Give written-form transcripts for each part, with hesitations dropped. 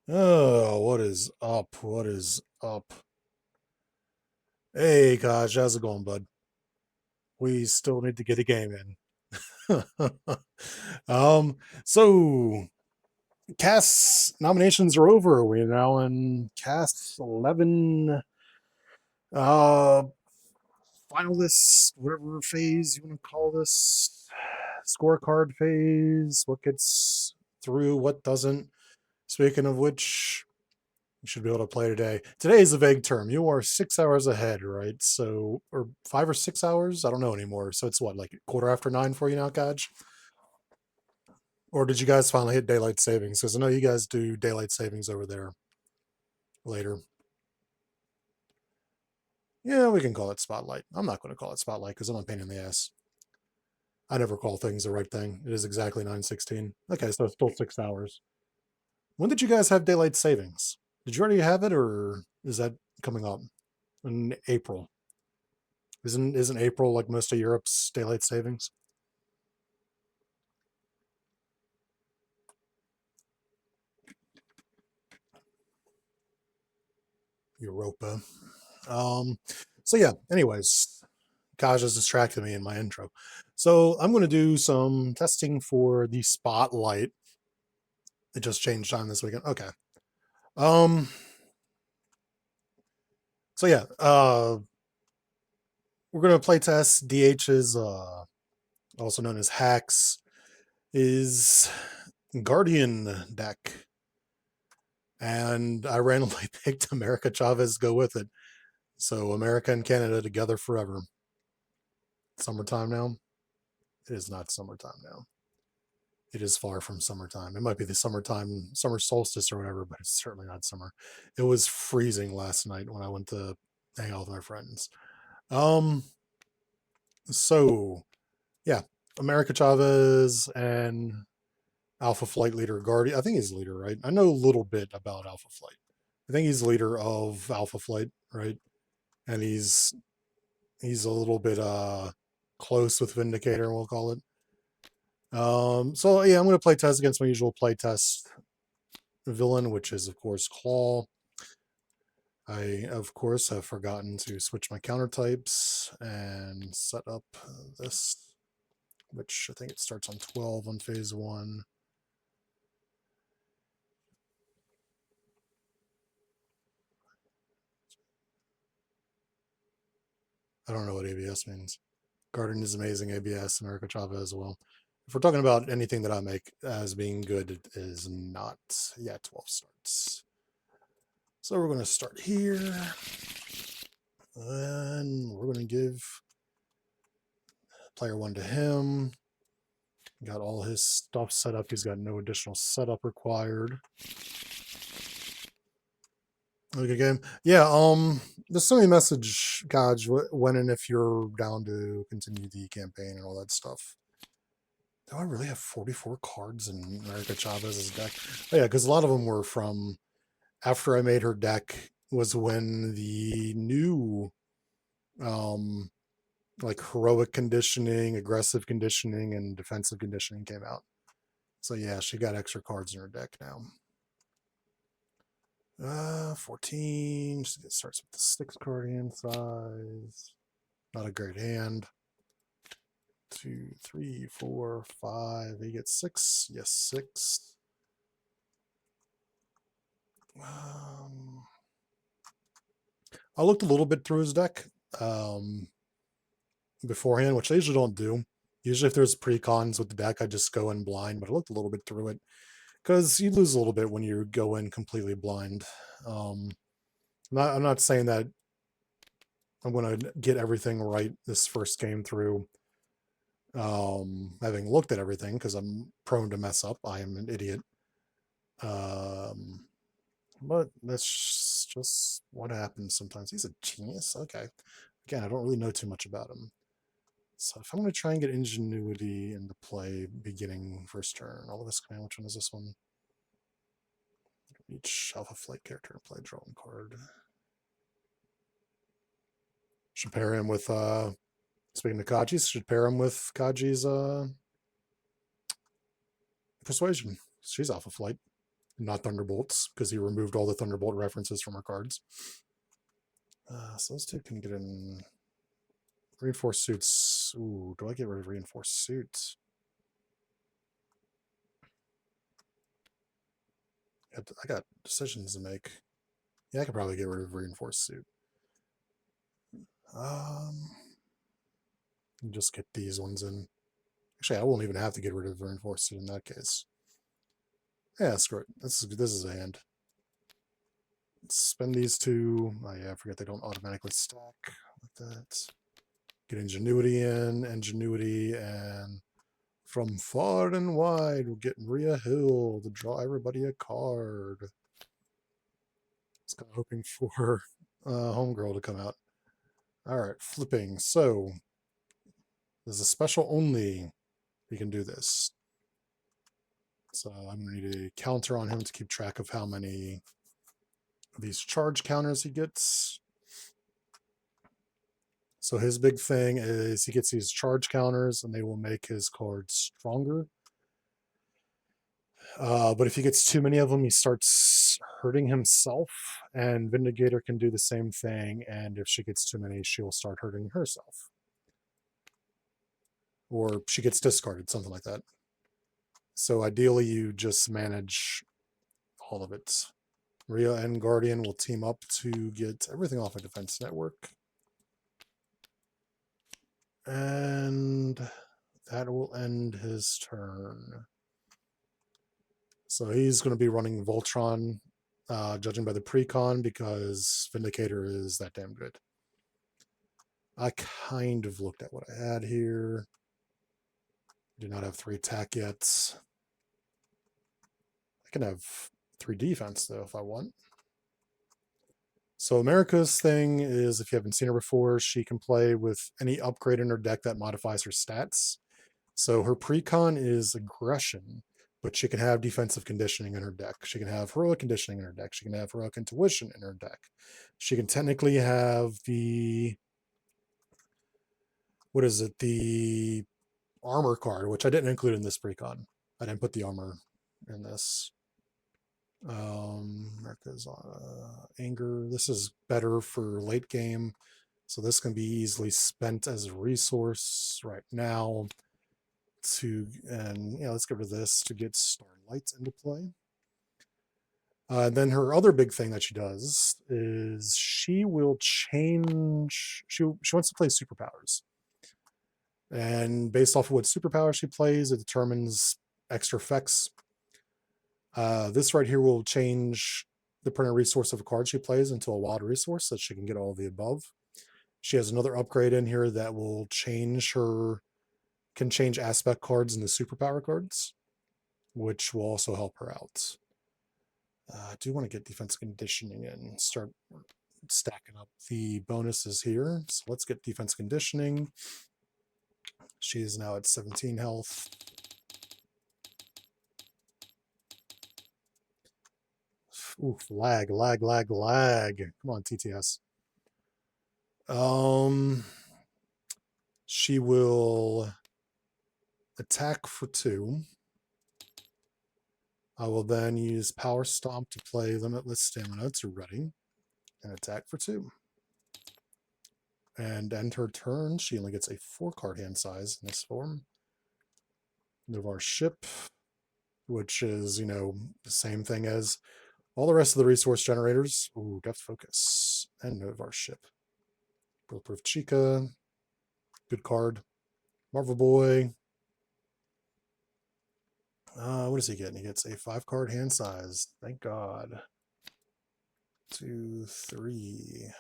Oh, what is up? What is up? Hey, gosh, how's it going, bud? We still need to get a game in. um, so CAS nominations are over. We're now in CAS 11 uh finalists, whatever phase you want to call this. Scorecard phase. What gets through, what doesn't. Speaking of which, you should be able to play today. Today is a vague term. You are 6 hours ahead, right? So, or 5 or 6 hours? I don't know anymore. So it's what, like quarter after 9 for you now, Kaj? Or did you guys finally hit daylight savings? Because I know you guys do daylight savings over there later. Yeah, we can call it spotlight. I'm not going to call it spotlight because I'm a pain in the ass. I never call things the right thing. It is exactly 9:16. Okay, so it's still 6 hours. When did you guys have daylight savings? Did you already have it, or is that coming up in April? Isn't April like most of Europe's daylight savings? Europa. Um, so yeah, anyways, Kaj has distracted me in my intro. So I'm going to do some testing for the Spotlight. It just changed time this weekend. Okay. Um, so yeah, we're going to play test DH's, also known as Hacks, is Guardian deck. And I randomly picked America Chavez to go with it. So America and Canada together forever. Summertime now? It is not summertime now. It is far from summertime. It might be the summertime, summer solstice or whatever, but it's certainly not summer. It was freezing last night when I went to hang out with my friends. Um, so yeah, America Chavez and Alpha Flight leader Guardian. I think he's leader, right? I know a little bit about Alpha Flight. I think he's leader of Alpha Flight, right? And he's a little bit close with Vindicator, we'll call it. So yeah, I'm gonna play test against my usual play test villain, which is of course Claw. I of course have forgotten to switch my counter types and set up this, which I think it starts on 12 on phase 1. I don't know what ABS means. Garden is amazing, ABS, America Chava as well. If we're talking about anything that I make as being good, it is not yet 12 starts. So we're going to start here. And we're going to give player 1 to him. Got all his stuff set up. He's got no additional setup required. Okay, game. Yeah, there's so many message, Kaj, when and if you're down to continue the campaign and all that stuff. Do I really have 44 cards in America Chavez's deck? Oh, yeah, because a lot of them were from after I made her deck was when the new like heroic conditioning, aggressive conditioning, and defensive conditioning came out. So yeah, she got extra cards in her deck now. 14. It starts with the 6 card hand size. Not a great hand. 2, 3, 4, 5. He gets 6. Yes, 6. I looked a little bit through his deck beforehand, which I usually don't do. Usually, if there's pre-cons with the deck, I just go in blind. But I looked a little bit through it because you lose a little bit when you go in completely blind. I'm not saying that I'm going to get everything right this first game through, having looked at everything, because I'm prone to mess up. I am an idiot. But that's just what happens sometimes. He's a genius. Okay. Again, I don't really know too much about him. So if I'm going to try and get Ingenuity into play beginning first turn, all of this command, which one is this one? Each Alpha Flight character play, draw one card. Should pair him with, speaking of Kaji's, should pair him with Kaji's Persuasion. She's Alpha Flight, not Thunderbolts, because he removed all the Thunderbolt references from her cards. So those two can get in. Reinforced suits. Ooh, do I get rid of reinforced suits? I got decisions to make. Yeah, I could probably get rid of reinforced suit. Just get these ones in. Actually, I won't even have to get rid of reinforced suit in that case. Yeah, screw it. This is a hand. Spend these two. Oh yeah, I forget they don't automatically stack like that. Get Ingenuity in, Ingenuity, and from far and wide, we're getting Rhea Hill to draw everybody a card. I was kind of hoping for Homegirl to come out. All right, flipping. So there's a special only we can do this. So I'm going to need a counter on him to keep track of how many of these charge counters he gets. So his big thing is he gets these charge counters and they will make his cards stronger. But if he gets too many of them, he starts hurting himself, and Vindicator can do the same thing, and if she gets too many, she'll start hurting herself. Or she gets discarded, something like that. So ideally, you just manage all of it. Rhea and Guardian will team up to get everything off a defense network. And that will end his turn. So he's going to be running Voltron, judging by the precon, because Vindicator is that damn good. I kind of looked at what I had here. Do not have 3 attack yet. I can have 3 defense, though, if I want. So America's thing is, if you haven't seen her before, she can play with any upgrade in her deck that modifies her stats. So her precon is aggression, but she can have defensive conditioning in her deck. She can have heroic conditioning in her deck. She can have heroic intuition in her deck. She can technically have the, what is it, the armor card, which I didn't include in this precon. I didn't put the armor in this. America's anger. This is better for late game. So this can be easily spent as a resource right now to, and let's get rid of this to get Starlight into play. Then her other big thing that she does is she will change, she wants to play superpowers. And based off of what superpower she plays, it determines extra effects. This right here will change the permanent resource of a card she plays into a wild resource so that she can get all of the above. She has another upgrade in here that will change her, can change aspect cards into superpower cards, which will also help her out. I do want to get defense conditioning in, start stacking up the bonuses here. So let's get defense conditioning. She is now at 17 health. Oof, lag. Come on, TTS. She will attack for 2. I will then use Power Stomp to play Limitless Stamina to ready and attack for 2. And end her turn. She only gets a 4-card hand size in this form. Move our ship, which is, the same thing as all the rest of the resource generators. Ooh, Depth Focus. And move our ship. Bulletproof Chica. Good card. Marvel Boy. What does he get? He gets a 5-card hand size. Thank God. 2, 3.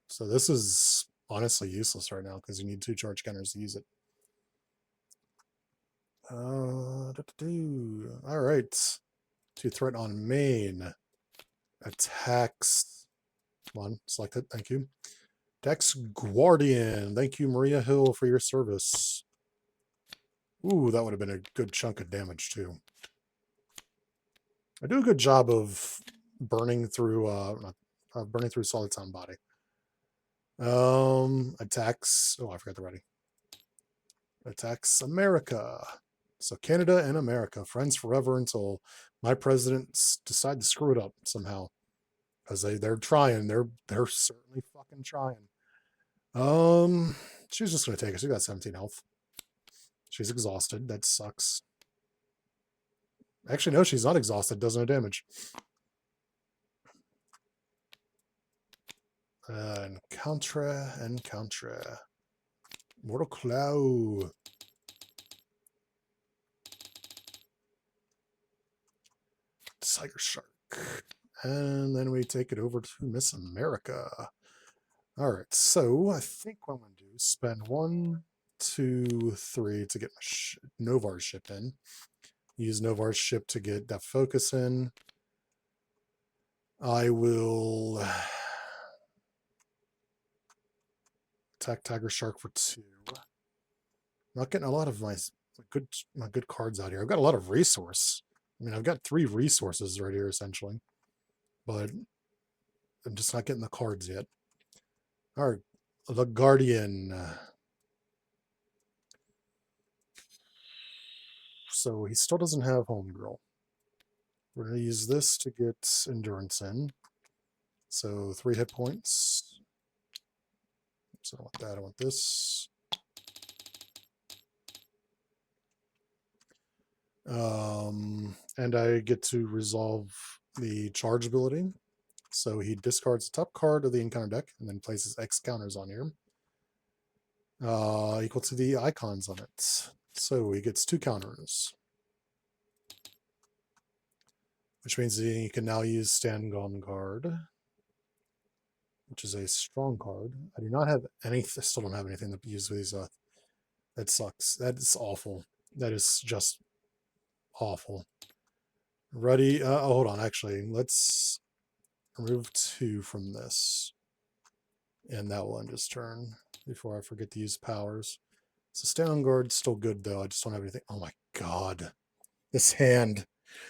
So this is honestly useless right now because you need 2 charge counters to use it. All right. 2 threat on main. Attacks Come on, select it. Thank you. Dex Guardian. Thank you, Maria Hill, for your service. Ooh, that would have been a good chunk of damage, too. I do a good job of burning through solid sound body. Attacks. Oh, I forgot the writing. Attacks America. So Canada and America, friends forever until my presidents decide to screw it up somehow. Because they're trying. They're certainly fucking trying. She's just gonna take it. She got 17 health. She's exhausted. That sucks. Actually, no, she's not exhausted. Does no damage. Encounter. Mortal Claw. Tiger Shark. And then we take it over to Miss America. All right, so I think what I'm going to do is spend 1, 2, 3 to get my Novar's ship in. Use Novar's ship to get that focus in. I will attack Tiger Shark for 2. Not getting a lot of my good cards out here. I've got a lot of resource. I mean, I've got 3 resources right here essentially, but I'm just not getting the cards yet. All right, the Guardian. So he still doesn't have Homegirl. We're going to use this to get endurance in. So 3 hit points. So I want that. I want this. And I get to resolve the charge ability. So he discards the top card of the encounter deck and then places X counters on here. Equal to the icons on it. So he gets 2 counters. Which means he can now use Stand On Guard, which is a strong card. I do not have any, I still don't have anything to use with these. That sucks. That is awful. That is just awful. Ready? Hold on. Actually, let's remove 2 from this. And that will end his turn before I forget to use powers. So Stand On Guard still good, though. I just don't have anything. Oh my god. This hand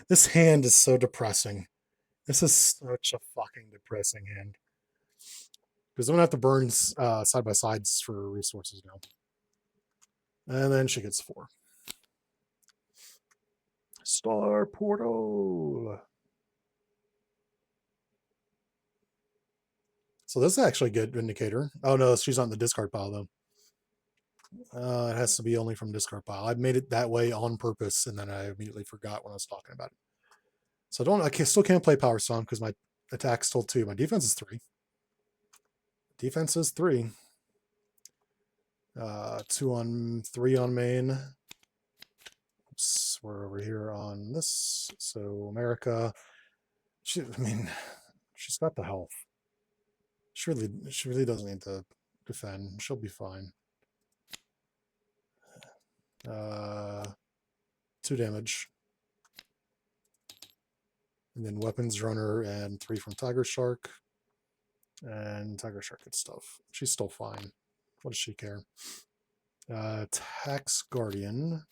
is so depressing. This is such a fucking depressing hand. Because I'm going to have to burn side by sides for resources now. And then she gets 4. Star Portal. So this is actually a good indicator. Oh no, she's on the discard pile though. It has to be only from discard pile. I made it that way on purpose, and then I immediately forgot when I was talking about it. So I still can't play Power Song because my attack's still 2. My defense is 3. Defense is 3. 2 on 3 on main. Oops, we're over here on this. So America, she's got the health. She really doesn't need to defend. She'll be fine. 2 damage. And then weapons runner and 3 from Tiger Shark. And Tiger Shark gets stuff. She's still fine. What does she care? Tax Guardian.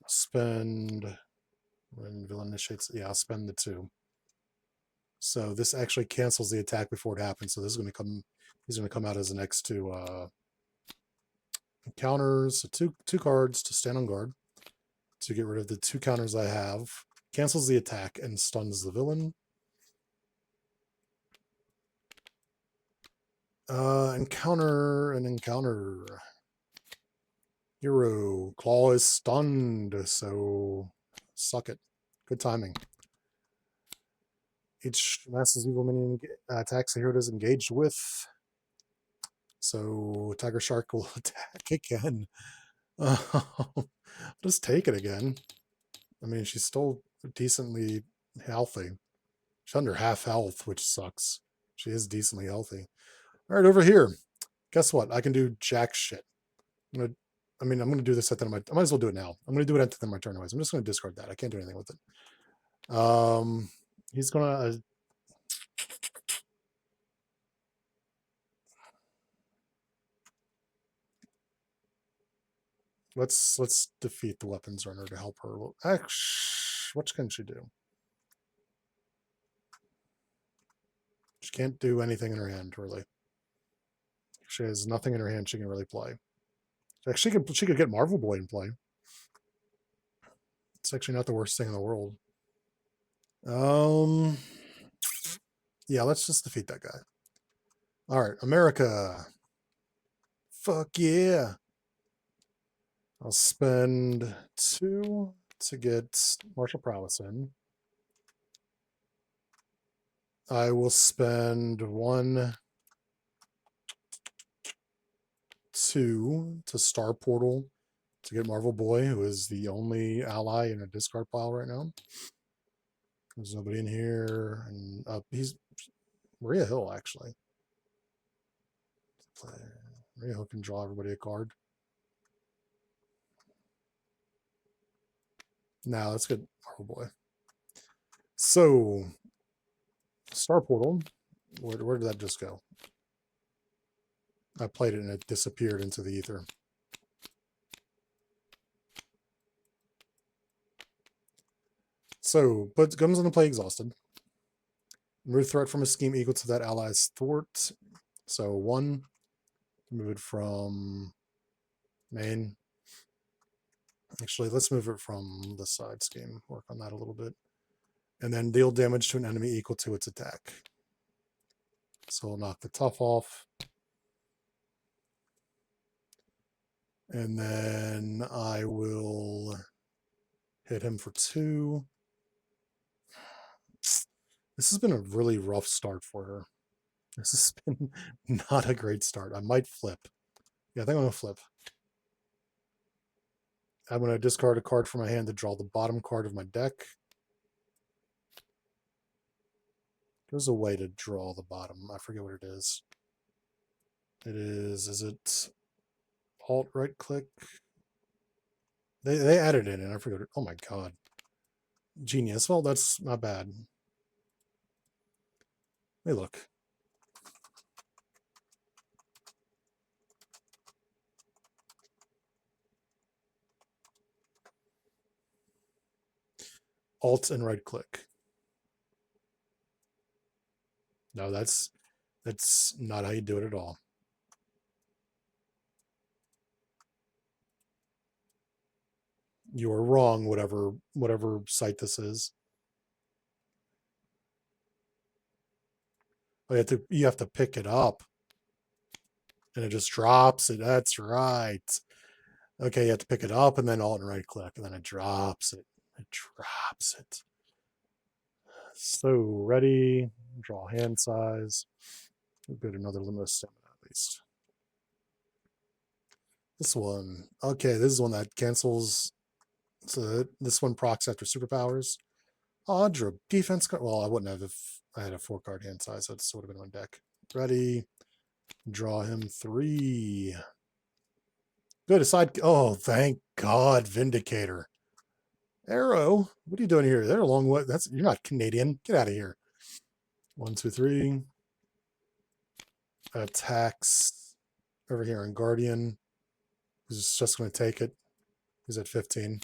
Spend when villain initiates. Yeah, I'll spend the 2. So this actually cancels the attack before it happens. So this is going to come. He's going to come out as the next 2 counters. So two cards to stand on guard to get rid of the 2 counters I have. Cancels the attack and stuns the villain. Encounter. Hero. Claw is stunned, so suck it. Good timing. Each Master's Evil minion attacks the hero is engaged with. So Tiger Shark will attack again. Just take it again. I mean, she's still decently healthy. She's under half health, which sucks. She is decently healthy. All right, over here. Guess what? I can do jack shit. I'm gonna do this at the end of I might as well do it now. I'm gonna do it at the end of my turn anyways. I'm just gonna discard that. I can't do anything with it. He's gonna Let's defeat the weapons runner to help her. Actually, what can she do? She can't do anything in her hand, really. She has nothing in her hand she can really play. Actually, she could get Marvel Boy in play. It's actually not the worst thing in the world. Yeah, let's just defeat that guy. All right, America. Fuck yeah. I'll spend 2 to get martial prowess in. I will spend 1, 2 to Star Portal to get Marvel Boy, who is the only ally in a discard pile right now. There's nobody in here, and he's Maria Hill actually. Maria Hill can draw everybody a card. Now let's get Marvel Boy. So Star Portal, where did that just go? I played it and it disappeared into the ether. So, but comes into play exhausted. Remove threat from a scheme equal to that ally's thwart. So 1, move it from main. Actually, let's move it from the side scheme. Work on that a little bit. And then deal damage to an enemy equal to its attack. So we'll knock the tough off. And then I will hit him for 2. This has been a really rough start for her. This has been not a great start. I might flip. Yeah, I think I'm going to flip. I'm going to discard a card from my hand to draw the bottom card of my deck. There's a way to draw the bottom. I forget what it is. Is it Alt right click? They added it in. I forget it. Oh my god. Genius. Well, that's not bad. Hey, look. Alt and right click. No, that's not how you do it at all. You are wrong, whatever site this is. Oh, you have to pick it up. And it just drops it. That's right. Okay, you have to pick it up and then alt and right click, and then it drops it. It drops it. So ready, draw hand size. We'll get another limit of stamina at least. This one. Okay, this is one that cancels. So this one procs after superpowers. Oh, I drew a defense card. Well, I wouldn't have if I had a 4-card hand size. That would have been on deck. Ready. Draw him 3. Good. Aside. Oh, thank God. Vindicator. Arrow. What are you doing here? They're a long way. You're not Canadian. Get out of here. 1, 2, 3. Attacks over here on Guardian. Who's just going to take it. He's at 15.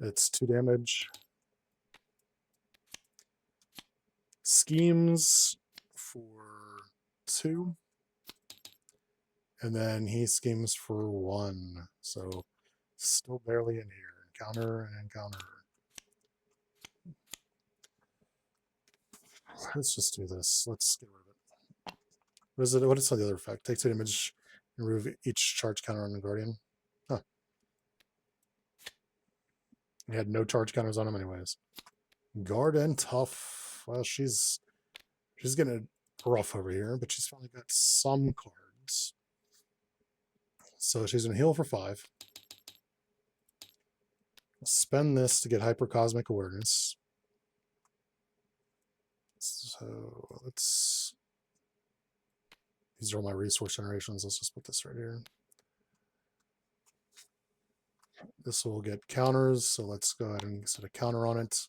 It's 2 damage. Schemes for 2. And then he schemes for 1. So still barely in here. Encounter and encounter. Let's just do this. Let's get rid of it. What is the other effect? Take 2 damage and remove each charge counter on the Guardian. Huh. He had no charge counters on him anyways. Guard and tough. Well, she's getting it rough over here, but she's finally got some cards. So she's gonna heal for 5. Spend this to get hypercosmic awareness. So these are all my resource generations. Let's just put this right here. This will get counters, so let's go ahead and set a counter on it.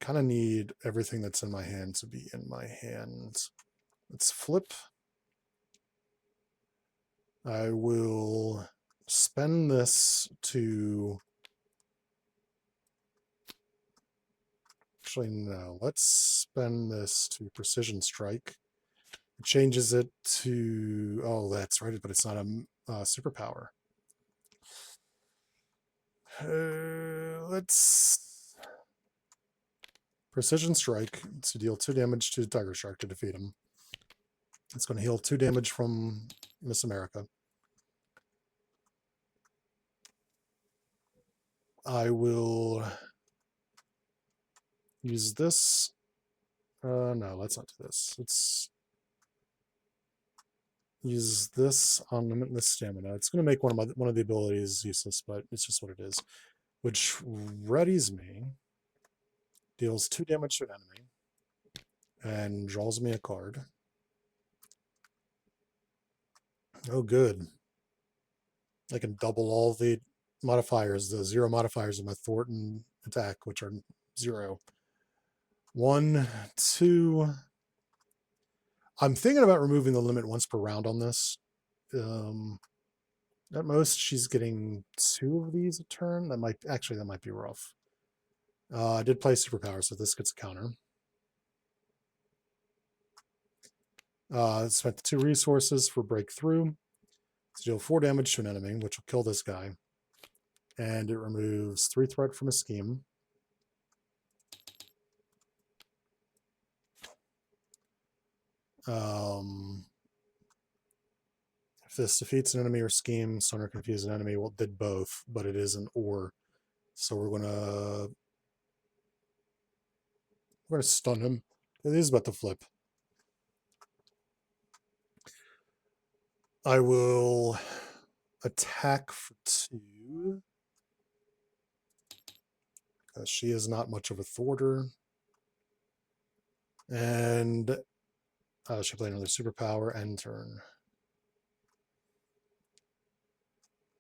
kind of need everything that's in my hand to be in my hand. Let's flip. I will spend this to... Actually, no. Let's spend this to Precision Strike. It changes it to... Oh, that's right, but it's not a superpower. Let's... Precision Strike to deal 2 damage to Tiger Shark to defeat him. It's going to heal 2 damage from Miss America. I will use this. No, let's not do this. Let's use this on limitless stamina. It's going to make one of the abilities useless, but it's just what it is. Which readies me, deals 2 damage to an enemy, and draws me a card. Oh, good. I can double all the modifiers, the 0 modifiers of my Thornton attack, which are 0. 1, 2. I'm thinking about removing the limit once per round on this. At most, she's getting 2 of these a turn. That might be rough. I did play superpower, so this gets a counter. Spent 2 resources for breakthrough to deal 4 damage to an enemy, which will kill this guy. And it removes 3 threat from a scheme. If this defeats an enemy or scheme, stun or confuse an enemy, well, it did both, but it is an or. So we're gonna stun him. It is about to flip. I will attack for 2. Because she is not much of a thwarter. And she played another superpower, end turn.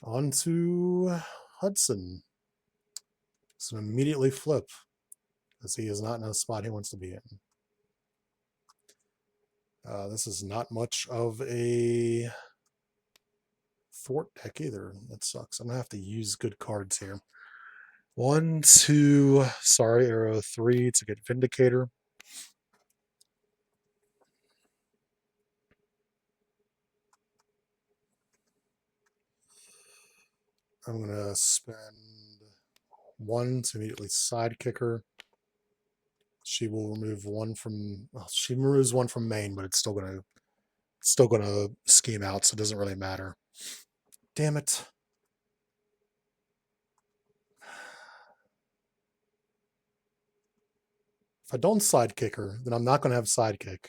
On to Hudson. So immediately flip, because he is not in a spot he wants to be in. This is not much of a thwart deck either. That sucks. I'm going to have to use good cards here. 1, 2, sorry, arrow 3 to get Vindicator. I'm going to spend 1 to immediately sidekick her. She will remove 1 from... Well, she removes 1 from main, but it's still going to scheme out, so it doesn't really matter. Damn it. If I don't sidekick her, then I'm not going to have sidekick.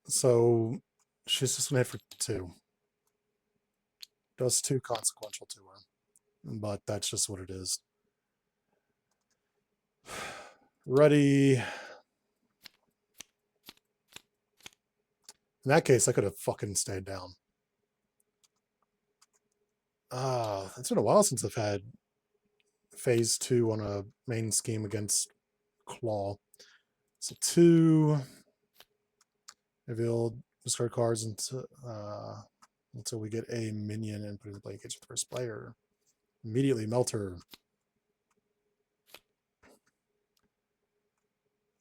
So she's just going to hit for 2. Does 2 consequential to her. But that's just what it is. Ready. In that case, I could have fucking stayed down. It's been a while since I've had phase 2 on a main scheme against Claw. So 2. Reveal discard cards until we get a minion and put it in the play cage with the first player. Immediately melt her.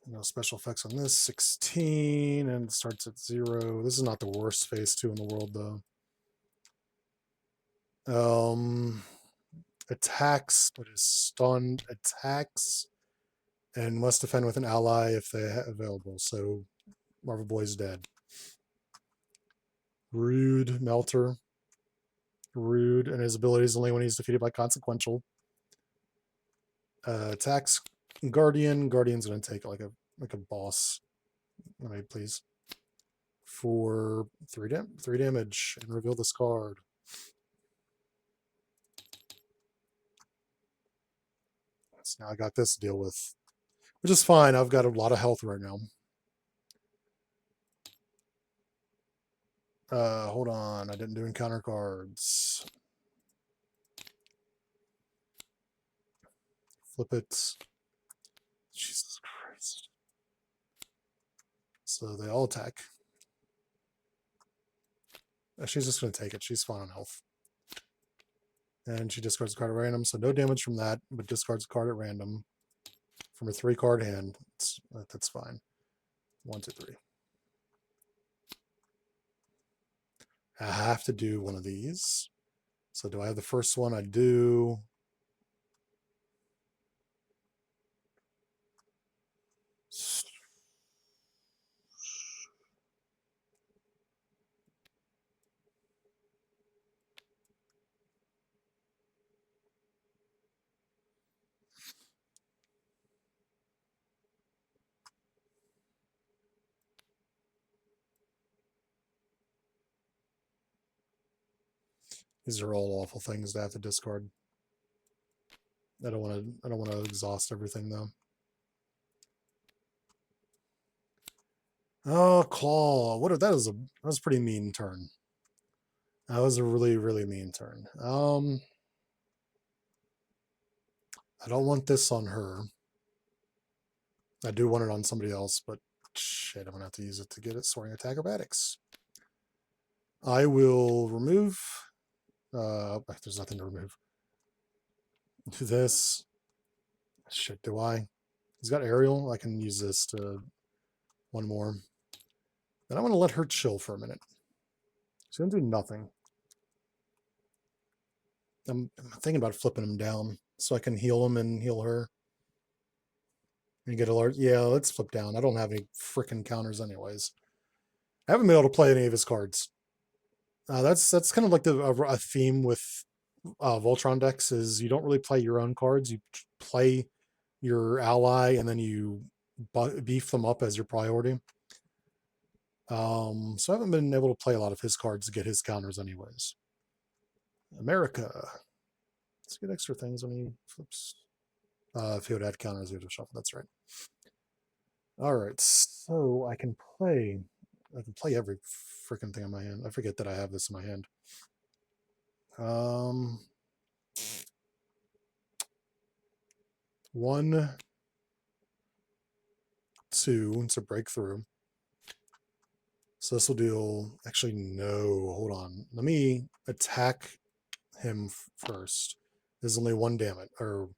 No special effects on this. 16 and it starts at 0. This is not the worst phase 2 in the world though. Attacks, but is stunned. Attacks and must defend with an ally if they have available. So Marvel Boy's dead. Rude, Melter. Rude, and his ability is only when he's defeated by consequential. Attacks Guardian. Guardian's gonna take like a boss. Let me please. For 3 damage and reveal this card. So now I got this to deal with, which is fine. I've got a lot of health right now. Hold on. I didn't do encounter cards. Flip it. So they all attack. She's just going to take it. She's fine on health. And she discards a card at random, so no damage from that, but discards a card at random from a 3-card hand. That's fine. 1, 2, 3. I have to do one of these. So do I have the first one? I do. These are all awful things to have to discard. I don't want to exhaust everything though. Oh, claw. That was a pretty mean turn. That was a really, really mean turn. I don't want this on her. I do want it on somebody else, but shit, I'm gonna have to use it to get it. Soaring Attack Acrobatics. I will remove. There's nothing to remove. Do this. Shit, do I? He's got aerial. I can use this to one more. Then I'm gonna let her chill for a minute. She's gonna do nothing. I'm thinking about flipping him down so I can heal him and heal her. And get a large. Yeah, let's flip down. I don't have any freaking counters anyways. I haven't been able to play any of his cards. That's kind of like a theme with Voltron decks is you don't really play your own cards. You play your ally and then you beef them up as your priority. So I haven't been able to play a lot of his cards to get his counters anyways. America. Let's get extra things when he flips. If he would add counters, he would have shuffled. That's right. All right, so I can play every freaking thing in my hand. I forget that I have this in my hand. 1, 2, it's a breakthrough. So this will deal, actually, no, hold on. Let me attack him first. There's only 1 damage, or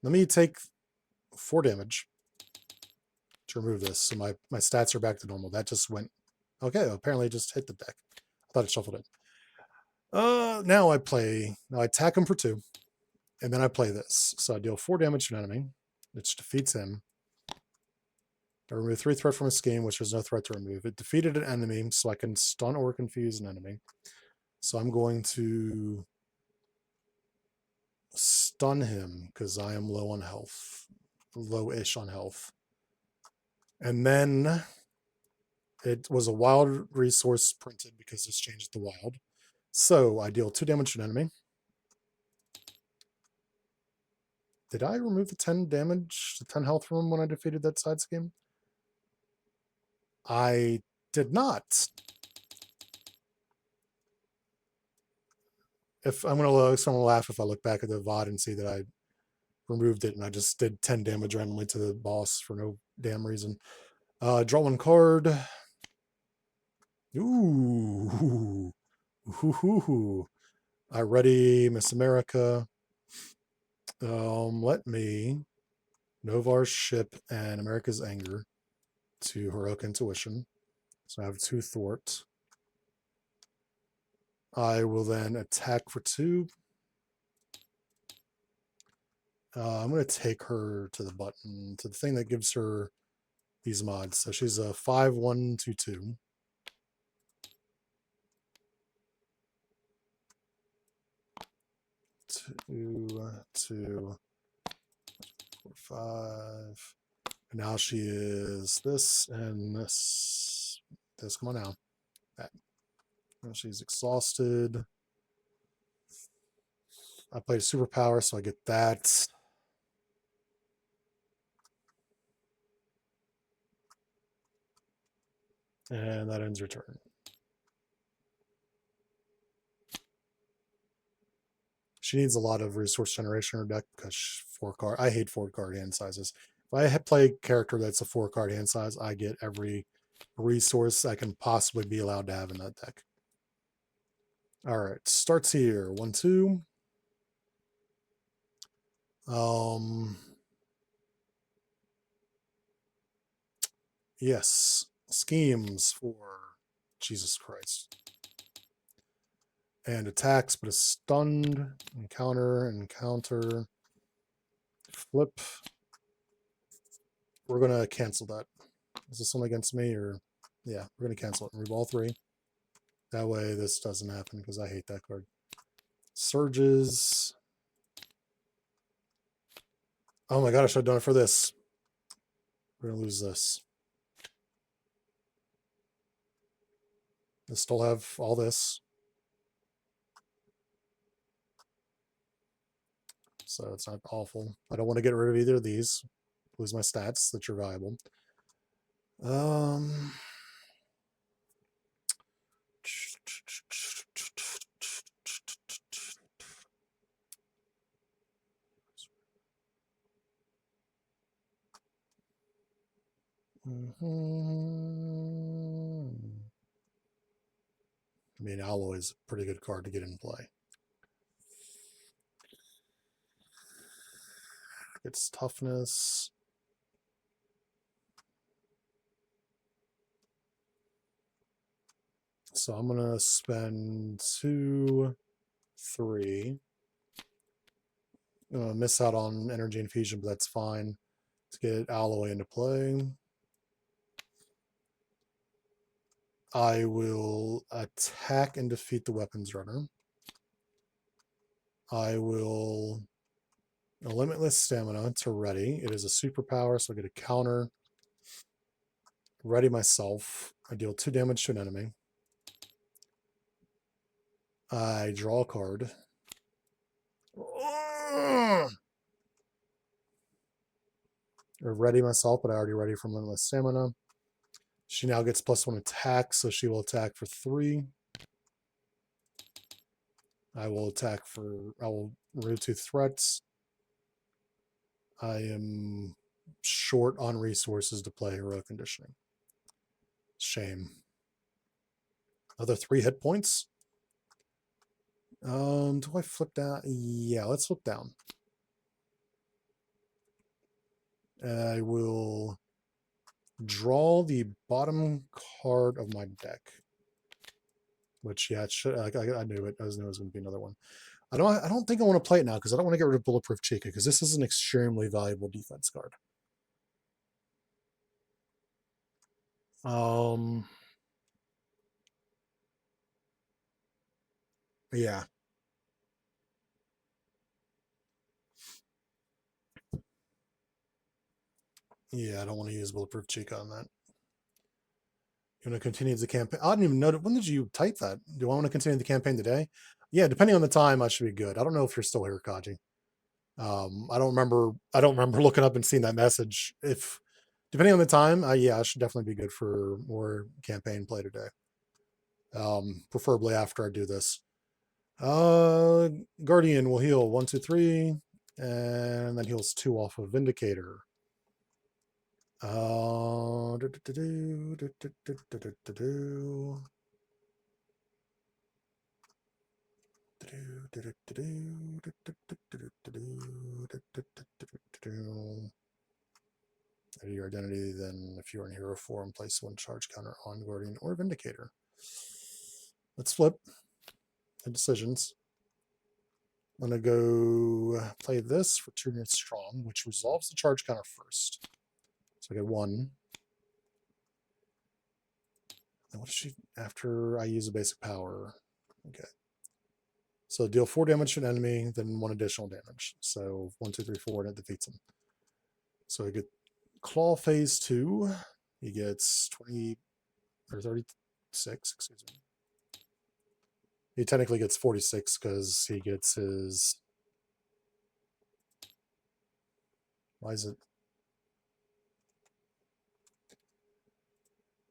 let me take 4 damage to remove this. So my stats are back to normal. That just went, okay, apparently it just hit the deck. I thought it shuffled it. Now I attack him for 2, and then I play this. So I deal 4 damage to an enemy, which defeats him. I remove 3 threat from a scheme, which there's no threat to remove. It defeated an enemy, so I can stun or confuse an enemy. So I'm going to stun him because I am low on health, low-ish on health. And then it was a wild resource printed because this changed the wild. So I deal 2 damage to an enemy. Did I remove the 10 damage, the 10 health from him when I defeated that side scheme? I did not. If I'm gonna laugh if I look back at the VOD and see that I removed it and I just did 10 damage randomly to the boss for no damn reason. Draw 1 card. Ooh. Ooh. I ready Miss America. Let me Novar's Ship and America's Anger to Heroic Intuition. So I have 2 thwart. I will then attack for 2. I'm going to take her to the button, to the thing that gives her these mods. So she's a 5-1-2-2. 2, 2, 4, 5. And now she is this and this. This, come on now. That. And she's exhausted. I played superpower, so I get that. And that ends your turn. She needs a lot of resource generation in her deck because 4-card. I hate 4-card hand sizes. If I play a character that's a 4-card hand size, I get every resource I can possibly be allowed to have in that deck. All right, starts here. 1, 2. Yes, schemes for Jesus Christ. And attacks, but is stunned. Encounter. Flip. We're going to cancel that. Is this one against me or? Yeah, we're going to cancel it and remove all 3. That way this doesn't happen because I hate that card. Surges. Oh my god, I should have done it for this. We're going to lose this. I still have all this. So it's not awful. I don't want to get rid of either of these. Lose my stats that are valuable. I mean, Alloy is a pretty good card to get in play. It's toughness. So I'm going to spend 2, 3. Miss out on energy infusion, but that's fine. Let's get Alloy into play. I will attack and defeat the weapons runner. I will limitless stamina to ready. It is a superpower, so I get a counter. Ready myself. I deal 2 damage to an enemy. I draw a card. Or ready myself, but I already ready from limitless stamina. She now gets +1 attack, so she will attack for 3. I will remove 2 threats. I am short on resources to play heroic conditioning. Shame. Another 3 hit points. Do I flip down? Yeah, let's flip down. I will draw the bottom card of my deck. Which, yeah, it should. I knew it. I knew it was going to be another one. I don't think I want to play it now because I don't want to get rid of Bulletproof Chica because this is an extremely valuable defense card. Yeah. Yeah, I don't want to use Bulletproof Chica on that. You want to continue the campaign? I didn't even know. When did you type that? Do I want to continue the campaign today? Yeah, depending on the time, I should be good. I don't know if you're still here, Kaji. I don't remember. I don't remember looking up and seeing that message. If depending on the time, yeah, I should definitely be good for more campaign play today. Preferably after I do this. Guardian will heal 1, 2, 3, and then heals 2 off of Vindicator. Edit your identity, then if you're in hero form, place 1 charge counter on Guardian or Vindicator. Let's flip the decisions. I'm going to go play this for 2 units strong, which resolves the charge counter first. So I get 1. And what is she after I use a basic power? Okay. So deal 4 damage to an enemy, then 1 additional damage. So 1, 2, 3, 4, and it defeats him. So I get Claw phase 2. He gets 20 or 36, excuse me. He technically gets 46 because he gets his. Why is it?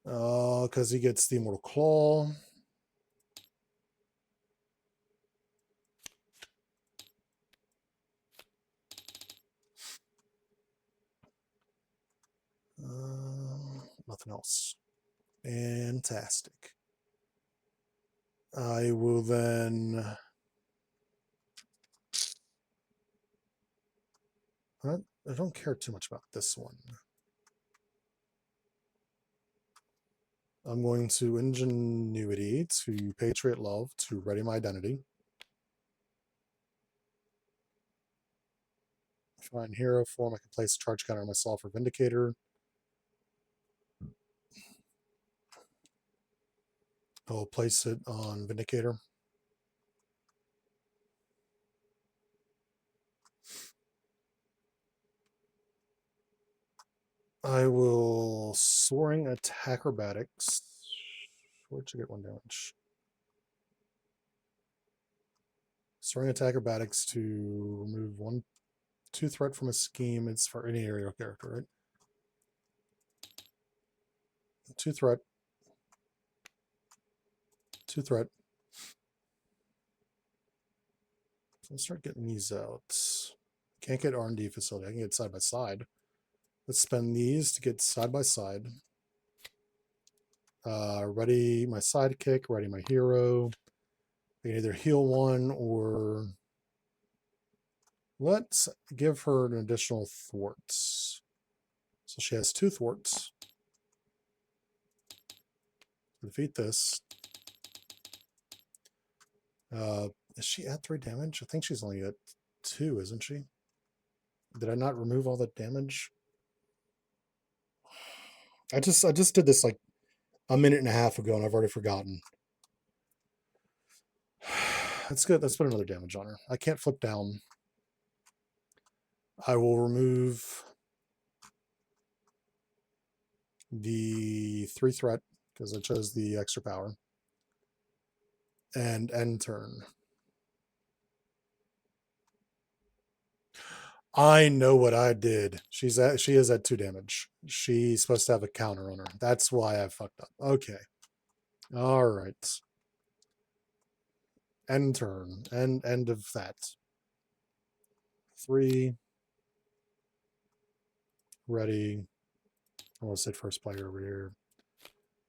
Because he gets the Immortal Claw. Nothing else. Fantastic. I will then... I don't care too much about this one. I'm going to Ingenuity to Patriot Love to ready my identity. Find hero form. I can place a charge counter on myself for Vindicator. I'll place it on Vindicator. I will Soaring Attack Acrobatics. Where'd you get 1 damage? Soaring Attack Acrobatics to remove 2 threat from a scheme. It's for any aerial character, right? 2 threat. 2 threat. So let's start getting these out. Can't get R&D facility. I can get side by side. Let's spend these to get side by side. Ready my sidekick, ready my hero. I can either heal 1 or let's give her an additional thwarts. So she has 2 thwarts. Defeat this. Is she at 3 damage? I think she's only at 2, isn't she? Did I not remove all the damage? I just did this like a minute and a half ago and I've already forgotten. That's good. Let's put another damage on her. I can't flip down. I will remove the 3 threat because I chose the extra power. And end turn. I know what I did. She is at 2 damage. She's supposed to have a counter on her. That's why I fucked up. Okay. All right. End turn. End of that. 3. Ready. I want to say first player over here.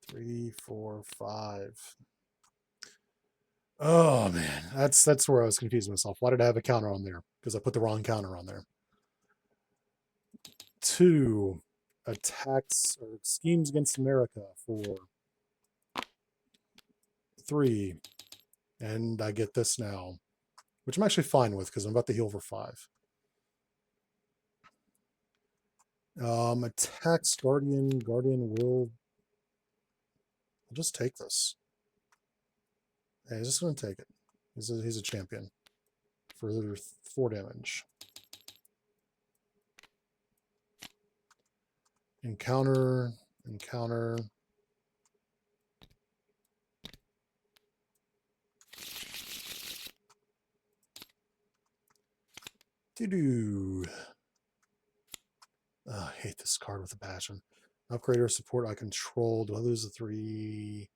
3, 4, 5. Oh man, that's where I was confusing myself. Why did I have a counter on there? Because I put the wrong counter on there. 2 attacks or schemes against America for 3, and I get this now, which I'm actually fine with because I'm about to heal for 5. Attacks Guardian. Guardian will. I'll just take this. Yeah, he's just going to take it. He's a champion for 4 damage. Encounter. Doo-doo. I hate this card with a passion. Upgrade or support I control. Do I lose the 3?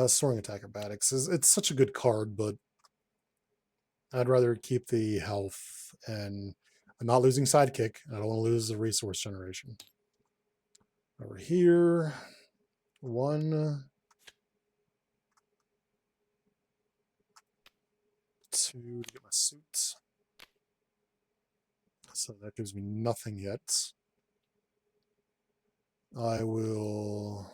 Soaring Attack Acrobatics. It's such a good card, but I'd rather keep the health, and I'm not losing sidekick. I don't want to lose the resource generation. Over here, 1, 2 to get my suit. So that gives me nothing yet. I will.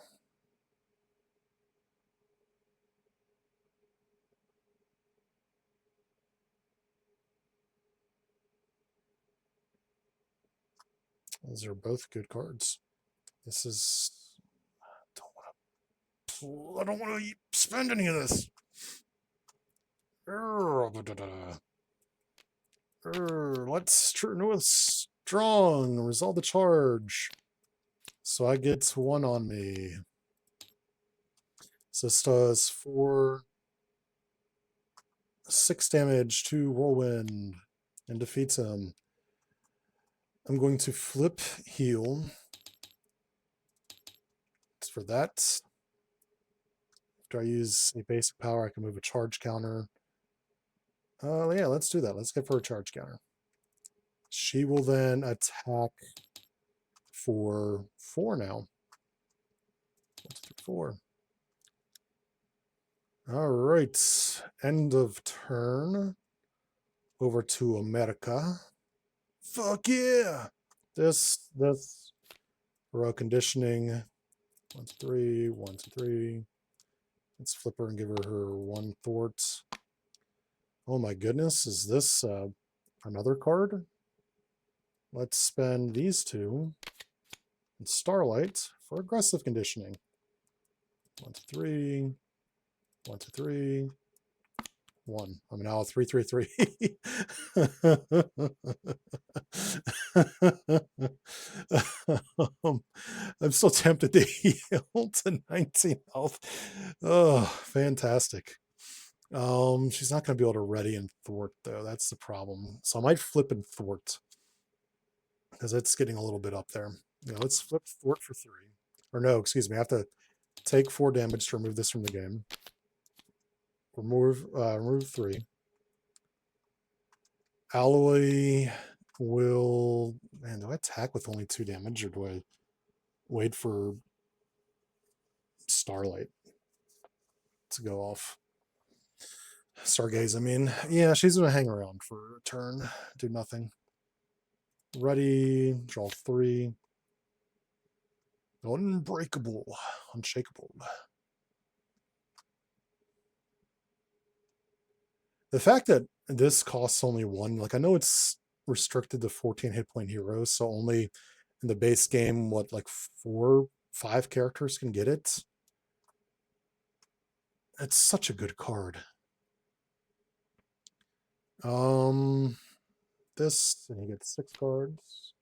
Those are both good cards. This is. I don't want to spend any of this. Let's turn with strong. Resolve the charge. So I get 1 on me. So this does 6 damage to Whirlwind and defeats him. I'm going to flip heal. It's for that. After I use a basic power, I can move a charge counter. Yeah, let's do that. Let's give her a charge counter. She will then attack for 4 now. 1, 2, 3, 4. All right. End of turn. Over to America. Fuck yeah! This row conditioning. 1, 2, 3, 1, 2, 3. Let's flip her and give her 1 thwart. Oh my goodness, is this another card? Let's spend these 2 and Starlight for aggressive conditioning. 1, 2, 3. 1, 2, 3. 1. I'm now 3, 3, 3. I'm still tempted to heal to 19 health. Oh, fantastic. She's not going to be able to ready and thwart though. That's the problem. So I might flip and thwart because it's getting a little bit up there. You know, let's flip thwart for 3. Or no, excuse me. I have to take 4 damage to remove this from the game. Remove 3. Alloy will... Man, do I attack with only 2 damage or do I wait for Starlight to go off? Stargaze, I mean. Yeah, she's going to hang around for a turn. Do nothing. Ready. Draw 3. Unbreakable. Unshakable. The fact that this costs only 1, like I know it's restricted to 14 hit point heroes, so only in the base game, what, like 4, 5 characters can get it? It's such a good card. This, and you get 6 cards.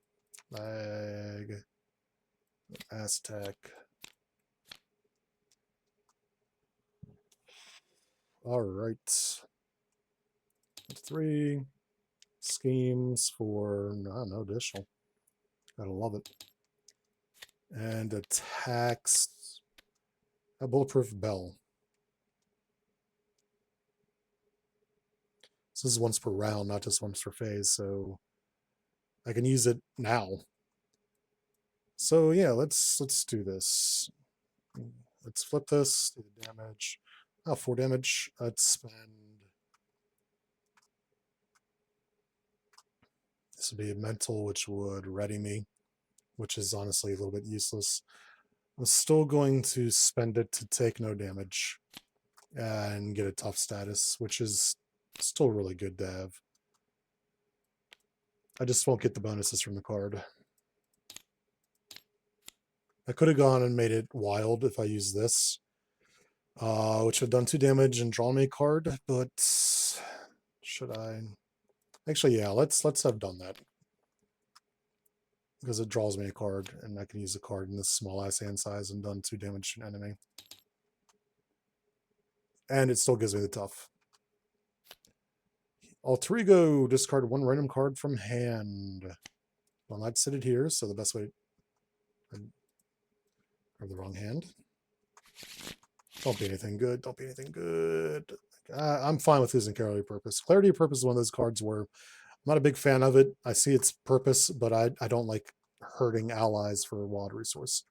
Lag. Aztec. All right. 3 schemes for no additional. Gotta love it. And attacks. A bulletproof bell. So this is once per round, not just once per phase, so I can use it now. So yeah, let's do this. Let's flip this, do the damage. Oh, 4 damage. Let's spend... This would be a mental, which would ready me, which is honestly a little bit useless. I'm still going to spend it to take no damage and get a tough status, which is still really good to have. I just won't get the bonuses from the card. I could have gone and made it wild if I used this, which would have done 2 damage and drawn me a card, but should I? Actually, yeah, let's have done that. Because it draws me a card, and I can use a card in this small ass hand size and done 2 damage to an enemy. And it still gives me the tough. Alter Ego, discard 1 random card from hand. Well, I'd sit it here, so the best way... Grab the wrong hand. Don't be anything good. Don't be anything good. I'm fine with losing Clarity of Purpose. Clarity of Purpose is one of those cards where I'm not a big fan of it. I see its purpose, but I don't like hurting allies for a wild resource.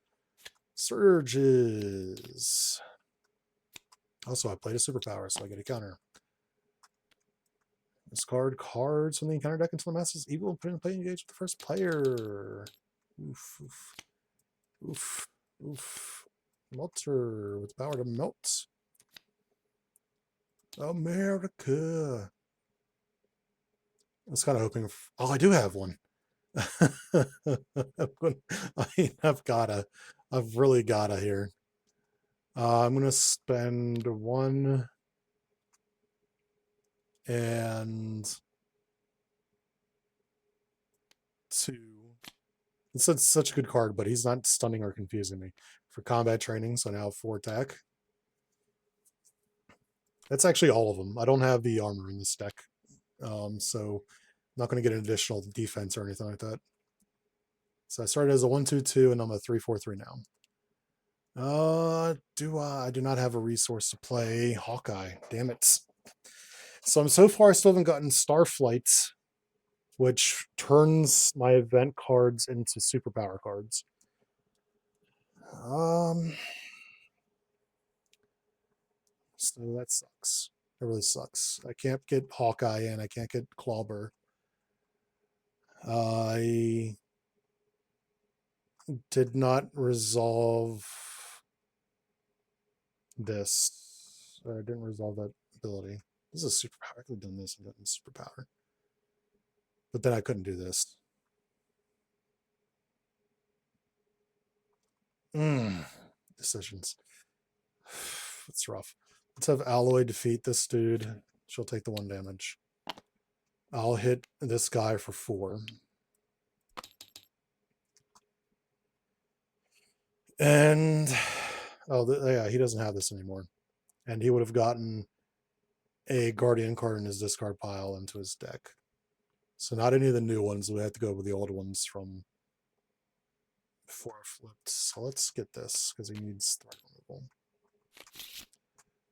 Surges. Also, I played a superpower, so I get a counter. Discard cards from the encounter deck until the master's evil and put in play engage with the first player. Oof, oof, oof, oof. Melter with power to melt. America. I was kind of hoping. Oh, I do have one. I've really gotta here. I'm gonna spend 1 and 2. It's such a good card, but he's not stunning or confusing me for combat training. So now 4 attack. That's actually all of them. I don't have the armor in this deck, so I'm not going to get an additional defense or anything like that. So I started as a 1/2/2, and I'm a 3/4/3 now. I do not have a resource to play Hawkeye. Damn it. So I'm so far I still haven't gotten Starflight, which turns my event cards into superpower cards. So that sucks. It really sucks. I can't get Hawkeye in. I can't get Clawber. I did not resolve this. I didn't resolve that ability. This is a superpower. I could have done this and gotten superpower. But then I couldn't do this. Decisions. It's rough. Let's have Alloy defeat this dude. She'll take the 1 damage. I'll hit this guy for 4. And, oh, yeah, he doesn't have this anymore. And he would have gotten a Guardian card in his discard pile into his deck. So not any of the new ones. We have to go with the old ones from before I flipped. So let's get this, because he needs threat removal.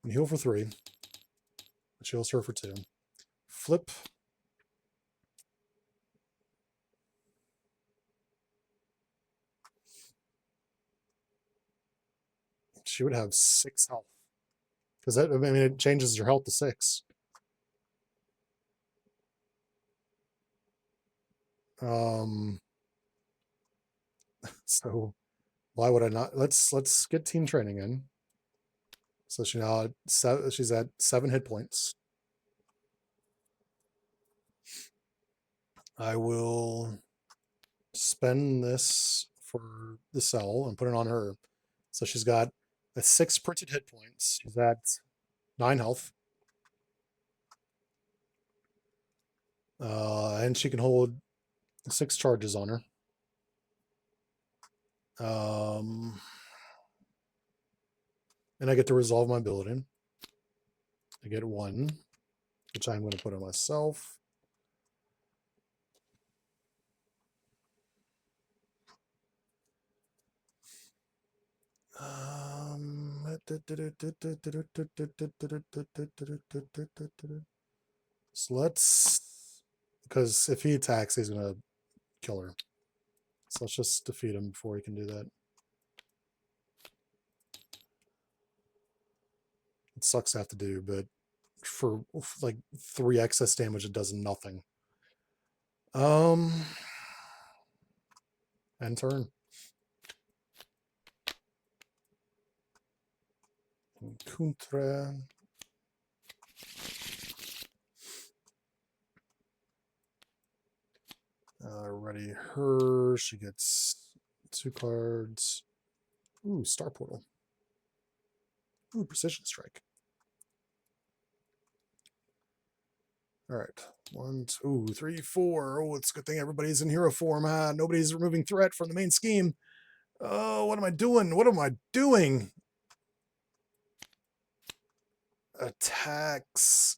And heal for 3. Which heals her for 2. Flip. She would have 6 health. Because that, I mean, it changes your health to 6. So why would I not? Let's get team training in. So she's at 7 hit points. I will spend this for the cell and put it on her. So she's got a 6 printed hit points. She's at 9 health. And she can hold 6 charges on her. And I get to resolve my ability. I get 1, which I'm going to put on myself. So let's, because if he attacks, he's going to kill her. So let's just defeat him before he can do that. It sucks to have to do, but for like 3 excess damage, it does nothing. End turn. Contre. Ready her. She gets 2 cards. Ooh, Star Portal. Ooh, Precision Strike. All right. 1, 2, 3, 4. Oh, it's a good thing everybody's in hero form. Nobody's removing threat from the main scheme. Oh, what am I doing? What am I doing? Attacks.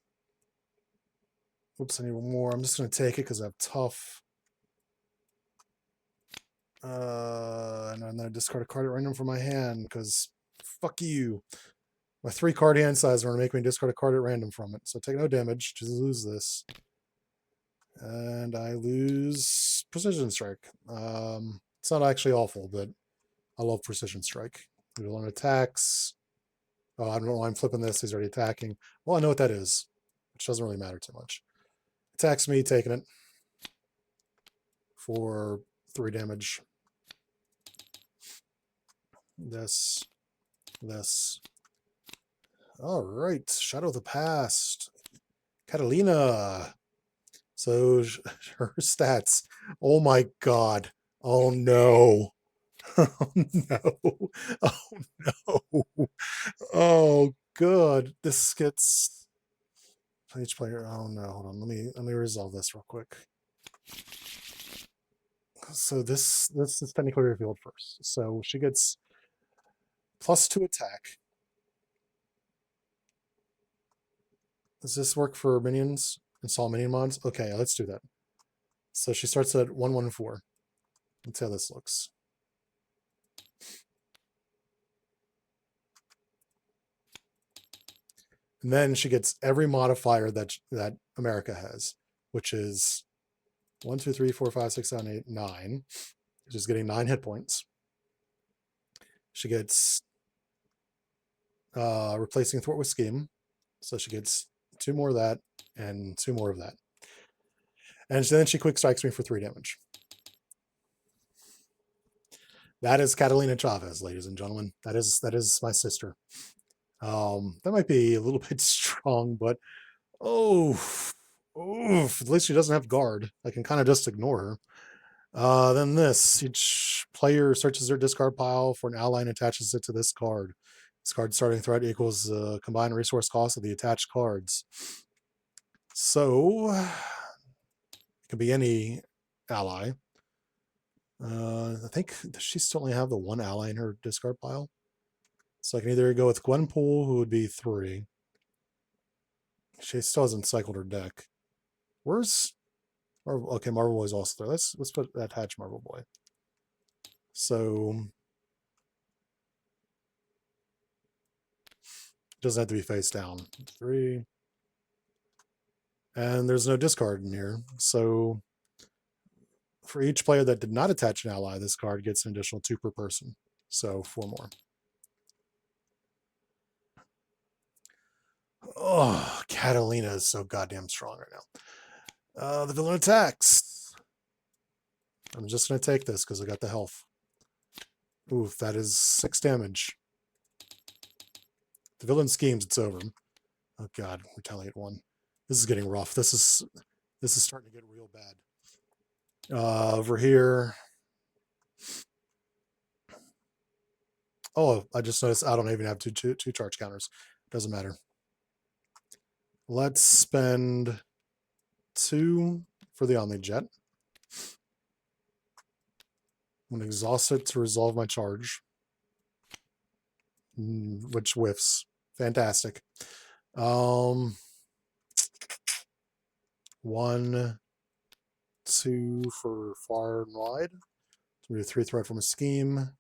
Oops, I need 1 more. I'm just going to take it because I have tough. And I'm going to discard a card at random from my hand because fuck you. My 3 card hand size are going to make me discard a card at random from it. So take no damage. Just lose this. And I lose Precision Strike. It's not actually awful, but I love Precision Strike. We learn attacks. Oh, I don't know why I'm flipping this. He's already attacking. Well, I know what that is, which doesn't really matter too much. Attacks me, taking it for 3 damage. This. All right, Shadow of the Past. Catalina. So her stats. Oh my god. Oh no. Oh no. Oh no. Oh god. This gets each player. Oh no. Hold on. Let me resolve this real quick. So this is technically revealed first. So she gets +2 attack. Does this work for minions? Install minion mods? Okay, let's do that. So she starts at 114. Let's see how this looks. And then she gets every modifier that America has, which is 1, 2, 3, 4, 5, 6, 7, 8, 9. She's getting 9 hit points. She gets replacing thwart with scheme. So she gets 2 more of that and 2 more of that. And then she quick strikes me for 3 damage. That is Catalina Chavez, ladies and gentlemen. That is my sister. That might be a little bit strong, but at least she doesn't have guard. I can kind of just ignore her. Then this, each player searches their discard pile for an ally and attaches it to this card. This card's starting threat equals the combined resource cost of the attached cards. So it could be any ally. I think, does she still only have the 1 ally in her discard pile? So I can either go with Gwenpool, who would be 3. She still hasn't cycled her deck. Where's Marvel? Okay, Marvel Boy's also there. Let's put attach Marvel Boy. So it doesn't have to be face down. 3. And there's no discard in here. So for each player that did not attach an ally, this card gets an additional 2 per person. So 4 more. Oh, Catalina is so goddamn strong right now. The villain attacks. I'm just going to take this because I got the health. Oof, that is 6 damage. The villain schemes, it's over. Oh god, retaliate 1. This is getting rough. This is starting to get real bad. Over here. Oh, I just noticed I don't even have two charge counters. Doesn't matter. Let's spend 2 for the Omni Jet. I'm going to exhaust it to resolve my charge, which whiffs. Fantastic. 1, 2 for far and wide. So 3 threat from a scheme.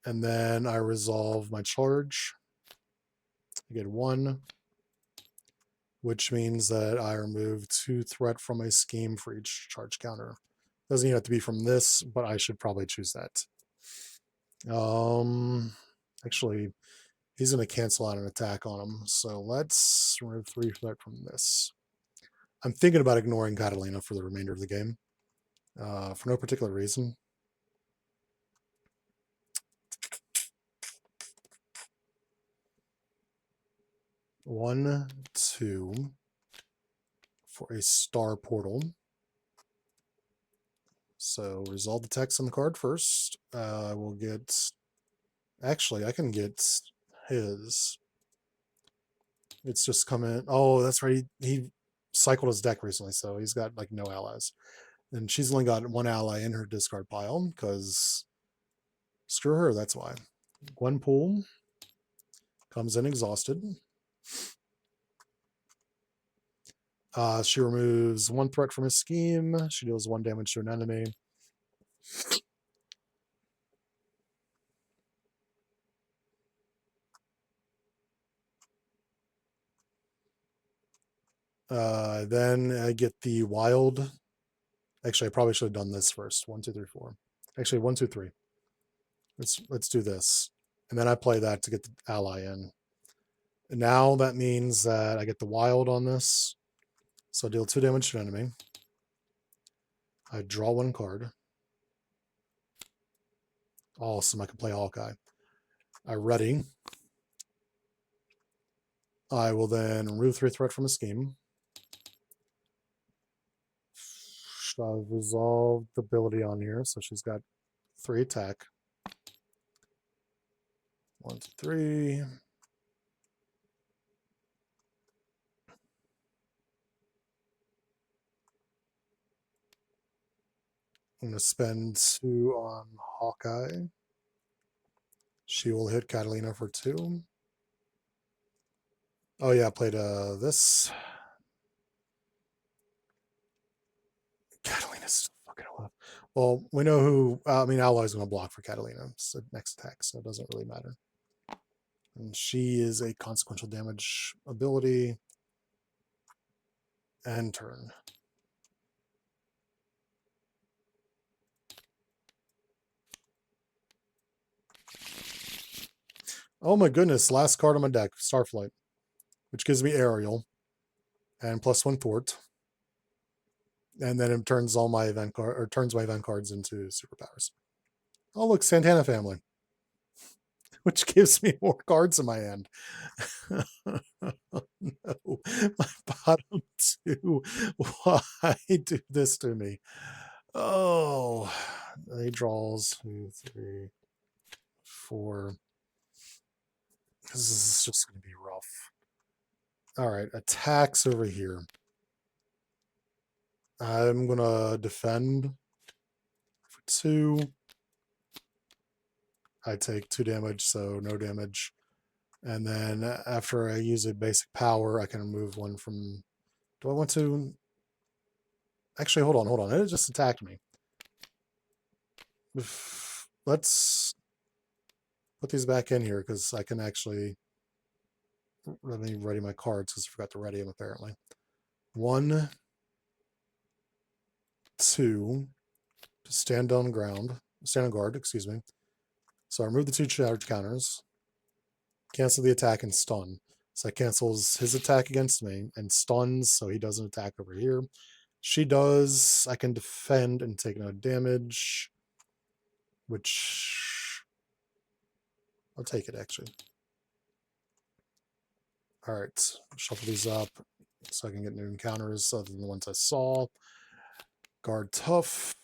And then I resolve my charge. I get 1, which means that I remove 2 threat from my scheme for each charge counter. Doesn't even have to be from this, but I should probably choose that. Actually, he's going to cancel out an attack on him. So let's remove 3 threat from this. I'm thinking about ignoring Catalina for the remainder of the game. For no particular reason. One, 2 for a star portal. So resolve the text on the card first. We'll get. Actually, I can get his. It's just coming. Oh, that's right. He cycled his deck recently, so he's got like no allies. And she's only got 1 ally in her discard pile because screw her. That's why. Gwenpool comes in exhausted. She removes 1 threat from his scheme. She deals 1 damage to an enemy. Then I get the wild. Actually, I probably should have done this first. 1, 2, 3, 4. Actually, 1, 2, 3. Let's do this. And then I play that to get the ally in. And now that means that I get the wild on this. So I deal 2 damage to an enemy. I draw 1 card. Awesome, I can play Hawkeye. I ready. I will then remove 3 threat from a scheme. I've resolved the ability on here, so she's got 3 attack. 1, 2, 3. I'm going to spend 2 on Hawkeye. She will hit Catalina for 2. Oh yeah, I played this. Catalina's still fucking alive. Well, we know who. I mean, Alloy's going to block for Catalina. So next attack, so it doesn't really matter. And she is a consequential damage ability. And turn. Oh my goodness, last card on my deck, Starflight, which gives me Aerial and +1 Thwart. And then it turns all my event card or turns my event cards into superpowers. Oh look, Santana family, which gives me more cards in my hand. Oh, no, my bottom two. Why do this to me? Oh, he draws 2, 3, 4. This is just going to be rough. All right, attacks over here. I'm going to defend for 2. I take 2 damage, so no damage. And then after I use a basic power, I can remove 1 from... Do I want to... Actually, hold on. It just attacked me. Let's put these back in here because I can actually... Let me ready my cards because I forgot to ready them apparently. 1, 2, to stand on guard, excuse me. So I remove the 2 charge counters, cancel the attack and stun. So that cancels his attack against me and stuns, so he doesn't attack over here. She does. I can defend and take no damage, which I'll take it actually. All right, shuffle these up so I can get new encounters other than the ones I saw. Guard tough.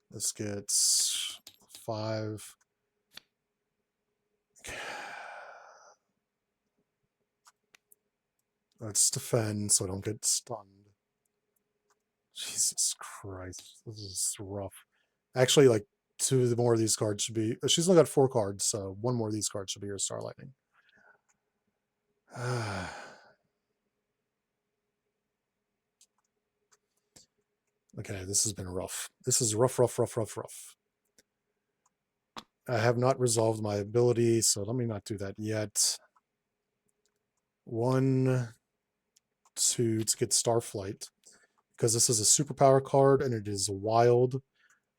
This gets 5. Let's defend so I don't get stunned. Jesus Christ, this is rough. Actually, like 2 more of these cards should be. She's only got 4 cards, so 1 more of these cards should be her Star Lightning. Okay, this has been rough. This is rough. I have not resolved my ability, so let me not do that yet. 1, 2 to get Starflight. Because this is a superpower card and it is wild.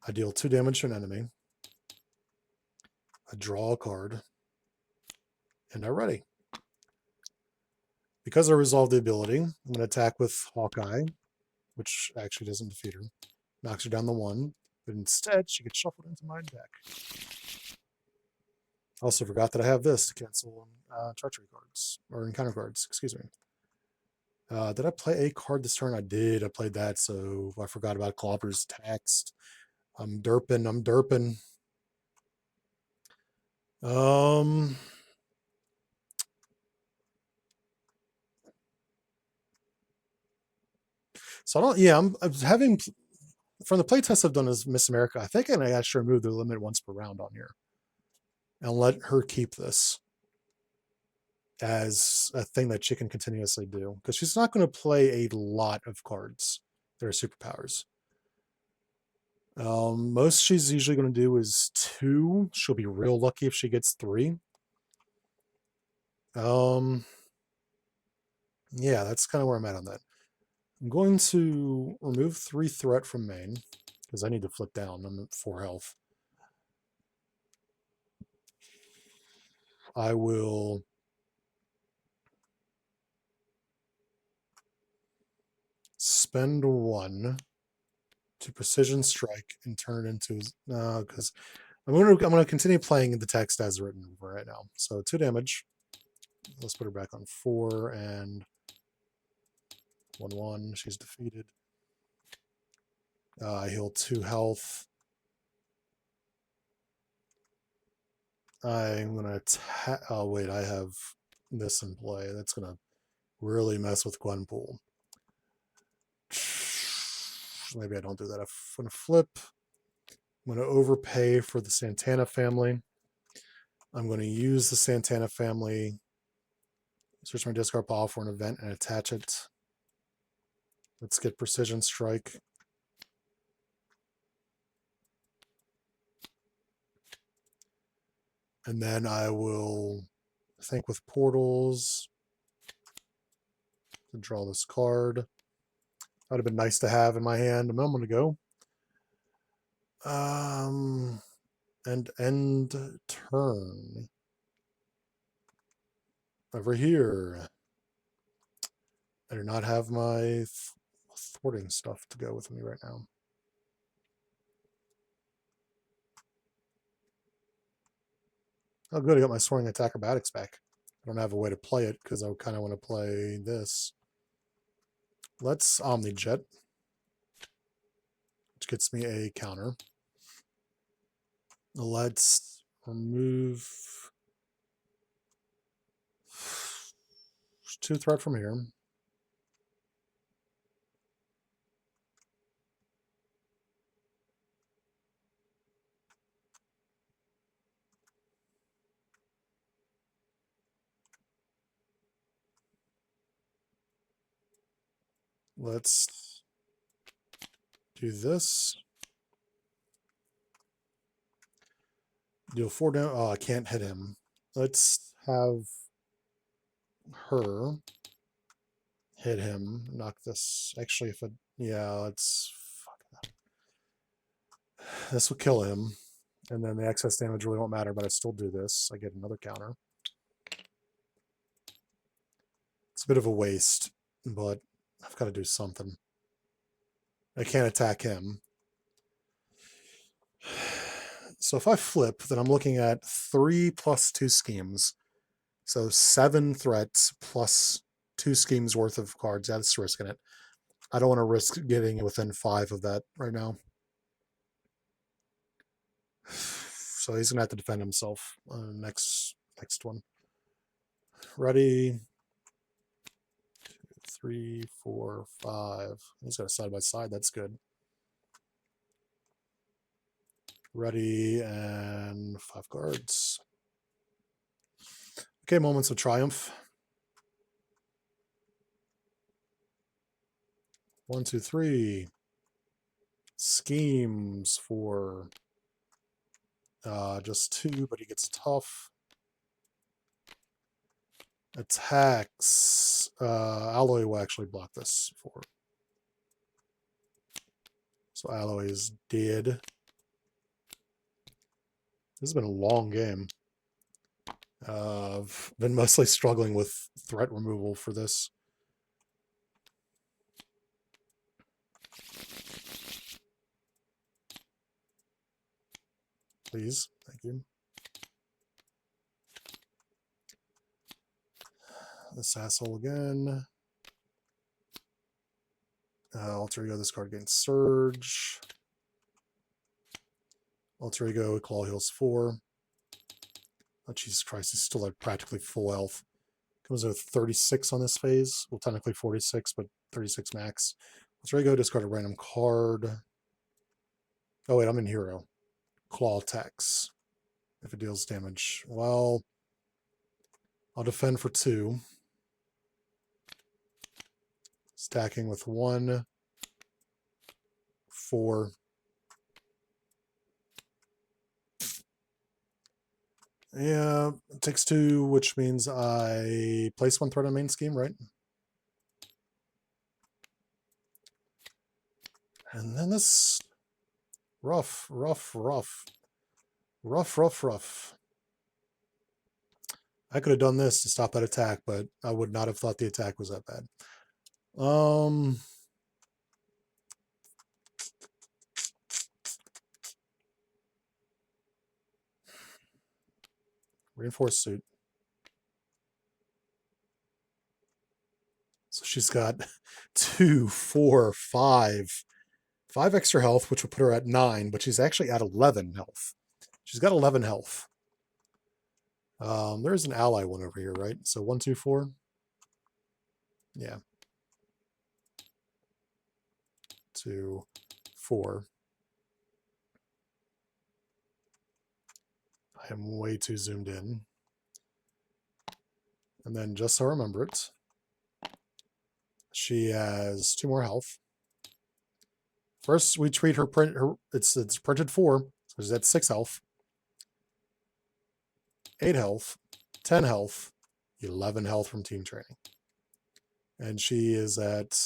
I deal 2 damage to an enemy. I draw a card. And I ready. Because I resolved the ability, I'm going to attack with Hawkeye, which actually doesn't defeat her. Knocks her down to 1. But instead, she gets shuffled into my deck. Also forgot that I have this to cancel treachery cards, or encounter cards, excuse me. Did I play a card this turn? I did. I played that, so I forgot about Clobber's Text. I'm derping. So I don't, yeah, I'm having, from the playtests I've done as Miss America, I think I can actually remove the limit once per round on here. And let her keep this as a thing that she can continuously do. Because she's not going to play a lot of cards that are superpowers. Most she's usually going to do is 2. She'll be real lucky if she gets 3. Yeah, that's kind of where I'm at on that. I'm going to remove 3 threat from main because I need to flip down. I'm at 4 health. I will spend 1 to precision strike and turn it into because I'm gonna continue playing the text as written right now. So 2 damage. Let's put her back on 4 and 1/1. She's defeated. I heal 2 health. I'm gonna attack. Oh wait, I have this in play. That's gonna really mess with Gwenpool. Maybe I don't do that. I'm gonna flip. I'm gonna overpay for the Santana family. I'm gonna use the Santana family. Search my discard pile for an event and attach it. Let's get precision strike. And then I will think with portals to draw this card. That would have been nice to have in my hand a moment ago. And end turn. Over here. I do not have my thwarting stuff to go with me right now. Oh, good. I got my soaring attack acrobatics back. I don't have a way to play it because I kind of want to play this. Let's Omni-Jet, which gets me a counter. Let's remove 2 threat from here. Let's do this. Deal 4 down. Oh, I can't hit him. Let's have her hit him. Knock this. Actually, if it. Yeah, let's. Fuck. This will kill him. And then the excess damage really won't matter, but I still do this. I get another counter. It's a bit of a waste, but I've got to do something. I can't attack him. So if I flip, then I'm looking at 3 plus 2 schemes. So 7 threats plus 2 schemes worth of cards. That's risking it. I don't want to risk getting within 5 of that right now. So he's gonna have to defend himself on the next one. Ready? 2, 3, 4, 5. He's got a side by side. That's good. Ready and 5 cards. Okay, moments of triumph. 1, 2, 3. Schemes for just 2, but he gets tough. Attacks. Alloy will actually block this for. So Alloy is dead. This has been a long game. I've been mostly struggling with threat removal for this. Please. Thank you. This asshole again. Alter Ego, this card gains Surge. Alter Ego, Claw heals 4. Oh, Jesus Christ, he's still at practically full health. Comes with 36 on this phase. Well, technically 46, but 36 max. Alter Ego, discard a random card. Oh, wait, I'm in Hero. Claw attacks. If it deals damage. Well, I'll defend for 2. Stacking with 1, 4. Yeah, it takes 2, which means I place 1 threat on main scheme, right? And then this rough. I could have done this to stop that attack, but I would not have thought the attack was that bad. Reinforced suit. So she's got 2, 4, 5 extra health, which would put her at 9, but she's actually at 11 health. She's got 11 health. There's an ally one over here, right? So 1, 2, 4. Yeah. 2, 4. I am way too zoomed in. And then just so I remember it, she has 2 more health. First, we treat her it's printed 4, so she's at 6 health, 8 health, 10 health, 11 health from team training. And she is at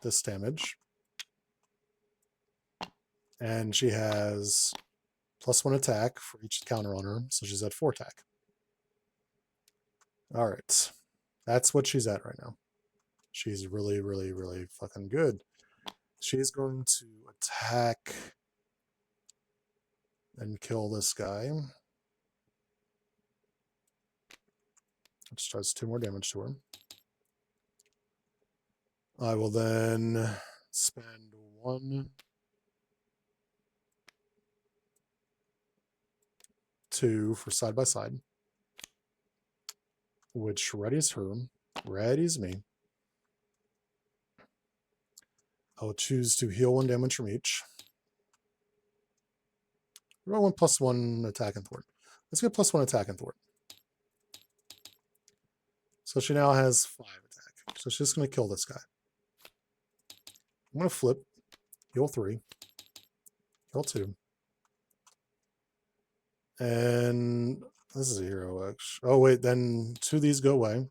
this damage. And she has +1 attack for each counter on her, so she's at 4 attack. All right, that's what she's at right now. She's really, really, really fucking good. She's going to attack and kill this guy, which does 2 more damage to her. I will then spend 1, 2 for side by side, which readies her, readies me. I will choose to heal 1 damage from each. I want +1 attack and thwart. Let's get +1 attack and thwart. So she now has 5 attack. So she's just going to kill this guy. I'm going to flip, heal 3, heal 2. And this is a hero, actually. Oh, wait, then 2 of these go away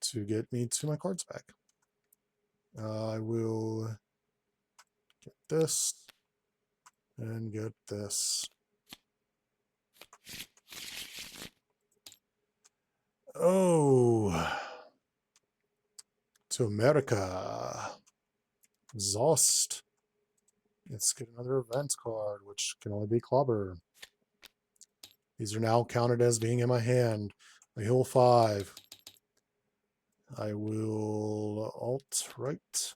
to get me to my cards back. I will get this and get this. Oh, to America. Exhaust. Let's get another event card, which can only be Clobber. These are now counted as being in my hand. I heal 5. I will alt right.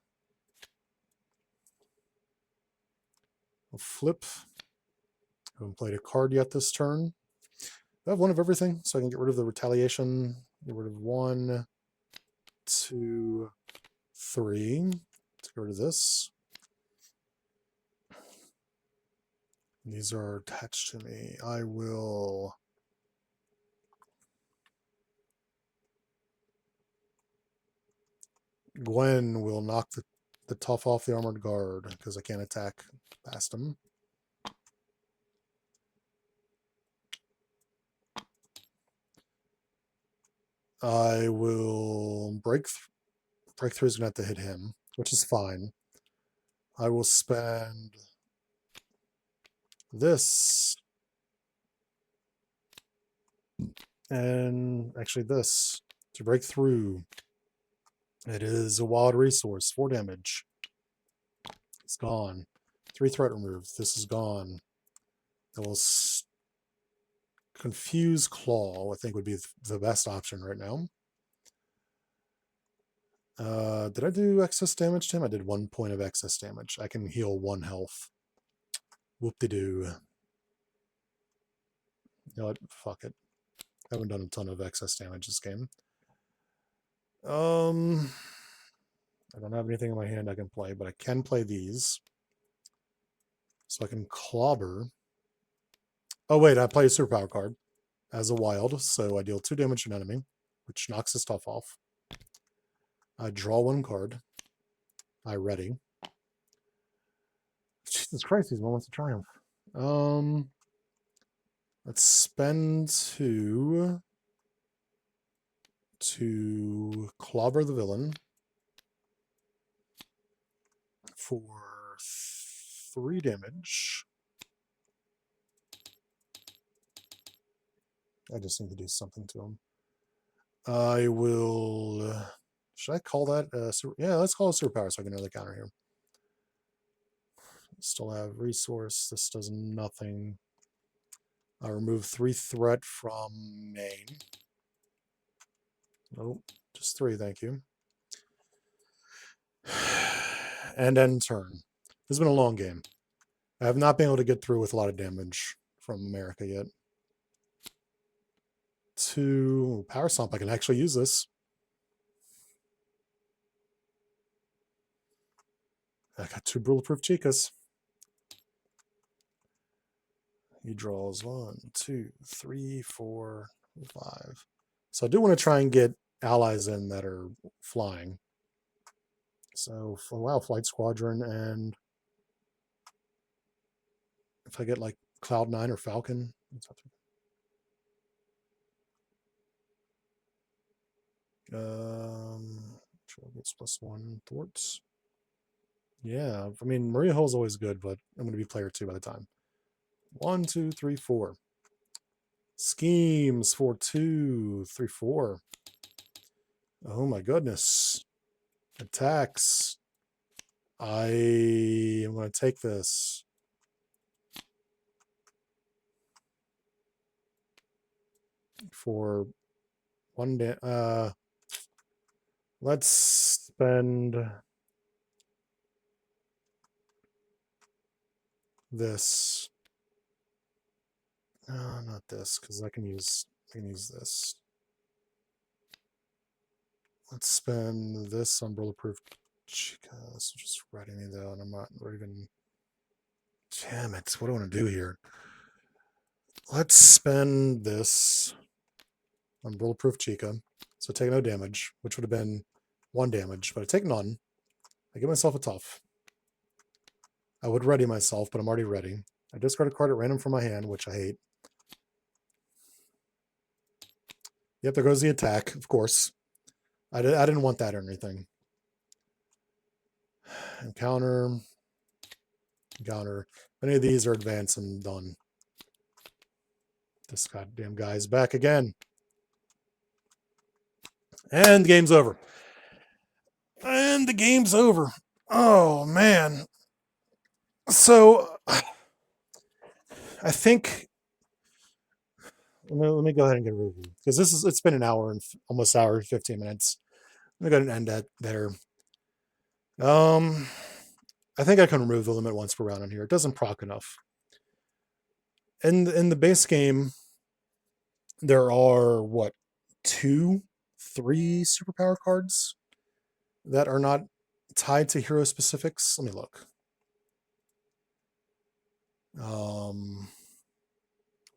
I'll flip. I haven't played a card yet this turn. I have 1 of everything, so I can get rid of the retaliation. Get rid of 1, 2, 3. Let's get rid of this. These are attached to me. I will Gwen will knock the tough off the armored guard because I can't attack past him. I will breakthrough is going to have to hit him, which is fine. I will spend this and actually this to break through. It is a wild resource, 4 damage. It's gone. 3 threat removed. This is gone. I will confuse claw, I think would be the best option right now. Did I do excess damage to him? I did 1 point of excess damage. I can heal 1 health. Whoop-de-doo. You know what? Fuck it. I haven't done a ton of excess damage this game. I don't have anything in my hand I can play, but I can play these. So I can clobber. Oh, wait, I play a superpower card as a wild, so I deal 2 damage to an enemy, which knocks his stuff off. I draw 1 card. I ready. Jesus Christ, these moments of triumph. Let's spend 2 to clobber the villain for 3 damage. I just need to do something to him. I will. Should I call that? Yeah, let's call it superpower so I can another counter here. Still have resource. This does nothing. I remove 3 threat from main. Nope, just 3, thank you. And end turn. This has been a long game. I have not been able to get through with a lot of damage from America yet. 2 power stomp. I can actually use this. I got 2 bulletproof chicas. He draws 1, 2, 3, 4, 5. So I do want to try and get allies in that are flying. So, wow, Flight Squadron, and if I get like Cloud9 or Falcon, Control gets +1 thwarts. Yeah, I mean, Maria Hill's always good, but I'm going to be player 2 by the time. 1, 2, 3, 4. Schemes for 2, 3, 4. Oh my goodness. Attacks. I am going to take this. For 1 day. Let's spend this. No, not this, because I can use this. Let's spend this umbrella proof. Just writing it down. I'm not even. Damn it! What do I want to do here? Let's spend this umbrella proof Chica. So take no damage, which would have been 1 damage, but I take none. I give myself a tough. I would ready myself, but I'm already ready. I discard a card at random from my hand, which I hate. Yep, there goes the attack, of course. I didn't want that or anything. Encounter. If any of these are advanced, and done. This goddamn guy's back again. And the game's over. And the game's over. Oh, man. So, I think... Let me go ahead and get a review. Because it's been an hour and almost hour and 15 minutes. Let me go ahead and end that there. I think I can remove the limit once per round on here. It doesn't proc enough. In the base game, there are, what, 2, 3 superpower cards that are not tied to hero specifics. Let me look.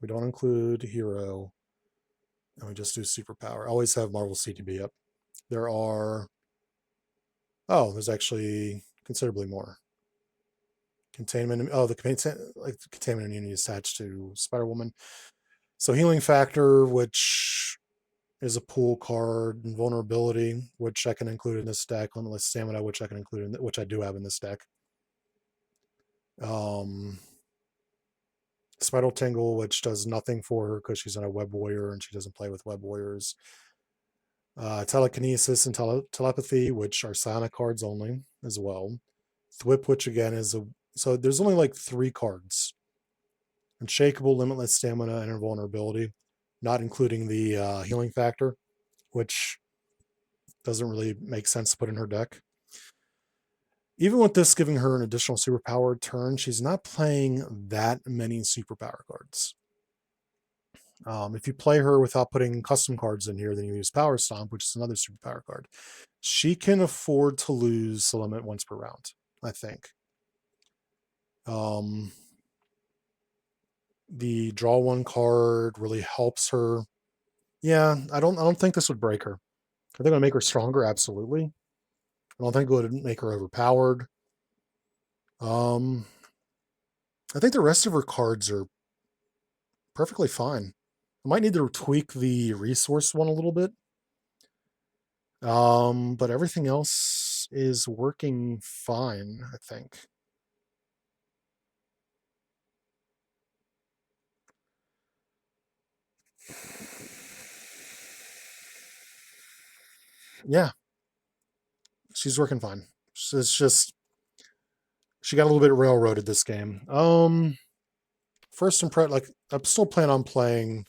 We don't include hero, and we just do superpower. I always have Marvel CTB up. There are... Oh, there's actually considerably more. Containment... Oh, the containment immunity is attached to Spider-Woman. So healing factor, which is a pool card, and vulnerability, which I can include in this deck. Limitless stamina, which I can include which I do have in this deck. Spiral Tingle, which does nothing for her because she's not a web warrior and she doesn't play with web warriors. Telekinesis and telepathy, which are psionic cards only as well. Thwip, which again is a... So there's only like 3 cards. Unshakable, limitless stamina, and invulnerability, not including the healing factor, which doesn't really make sense to put in her deck. Even with this giving her an additional superpower turn, she's not playing that many superpower cards. If you play her without putting custom cards in here, then you use Power Stomp, which is another superpower card. She can afford to lose the limit once per round, I think. The draw 1 card really helps her. Yeah, I don't think this would break her. I think it would make her stronger, absolutely. I don't think it would make her overpowered. I think the rest of her cards are perfectly fine. I might need to tweak the resource one a little bit. But everything else is working fine, I think. Yeah. She's working fine. It's just she got a little bit railroaded this game. First impression, like, I'm still planning on playing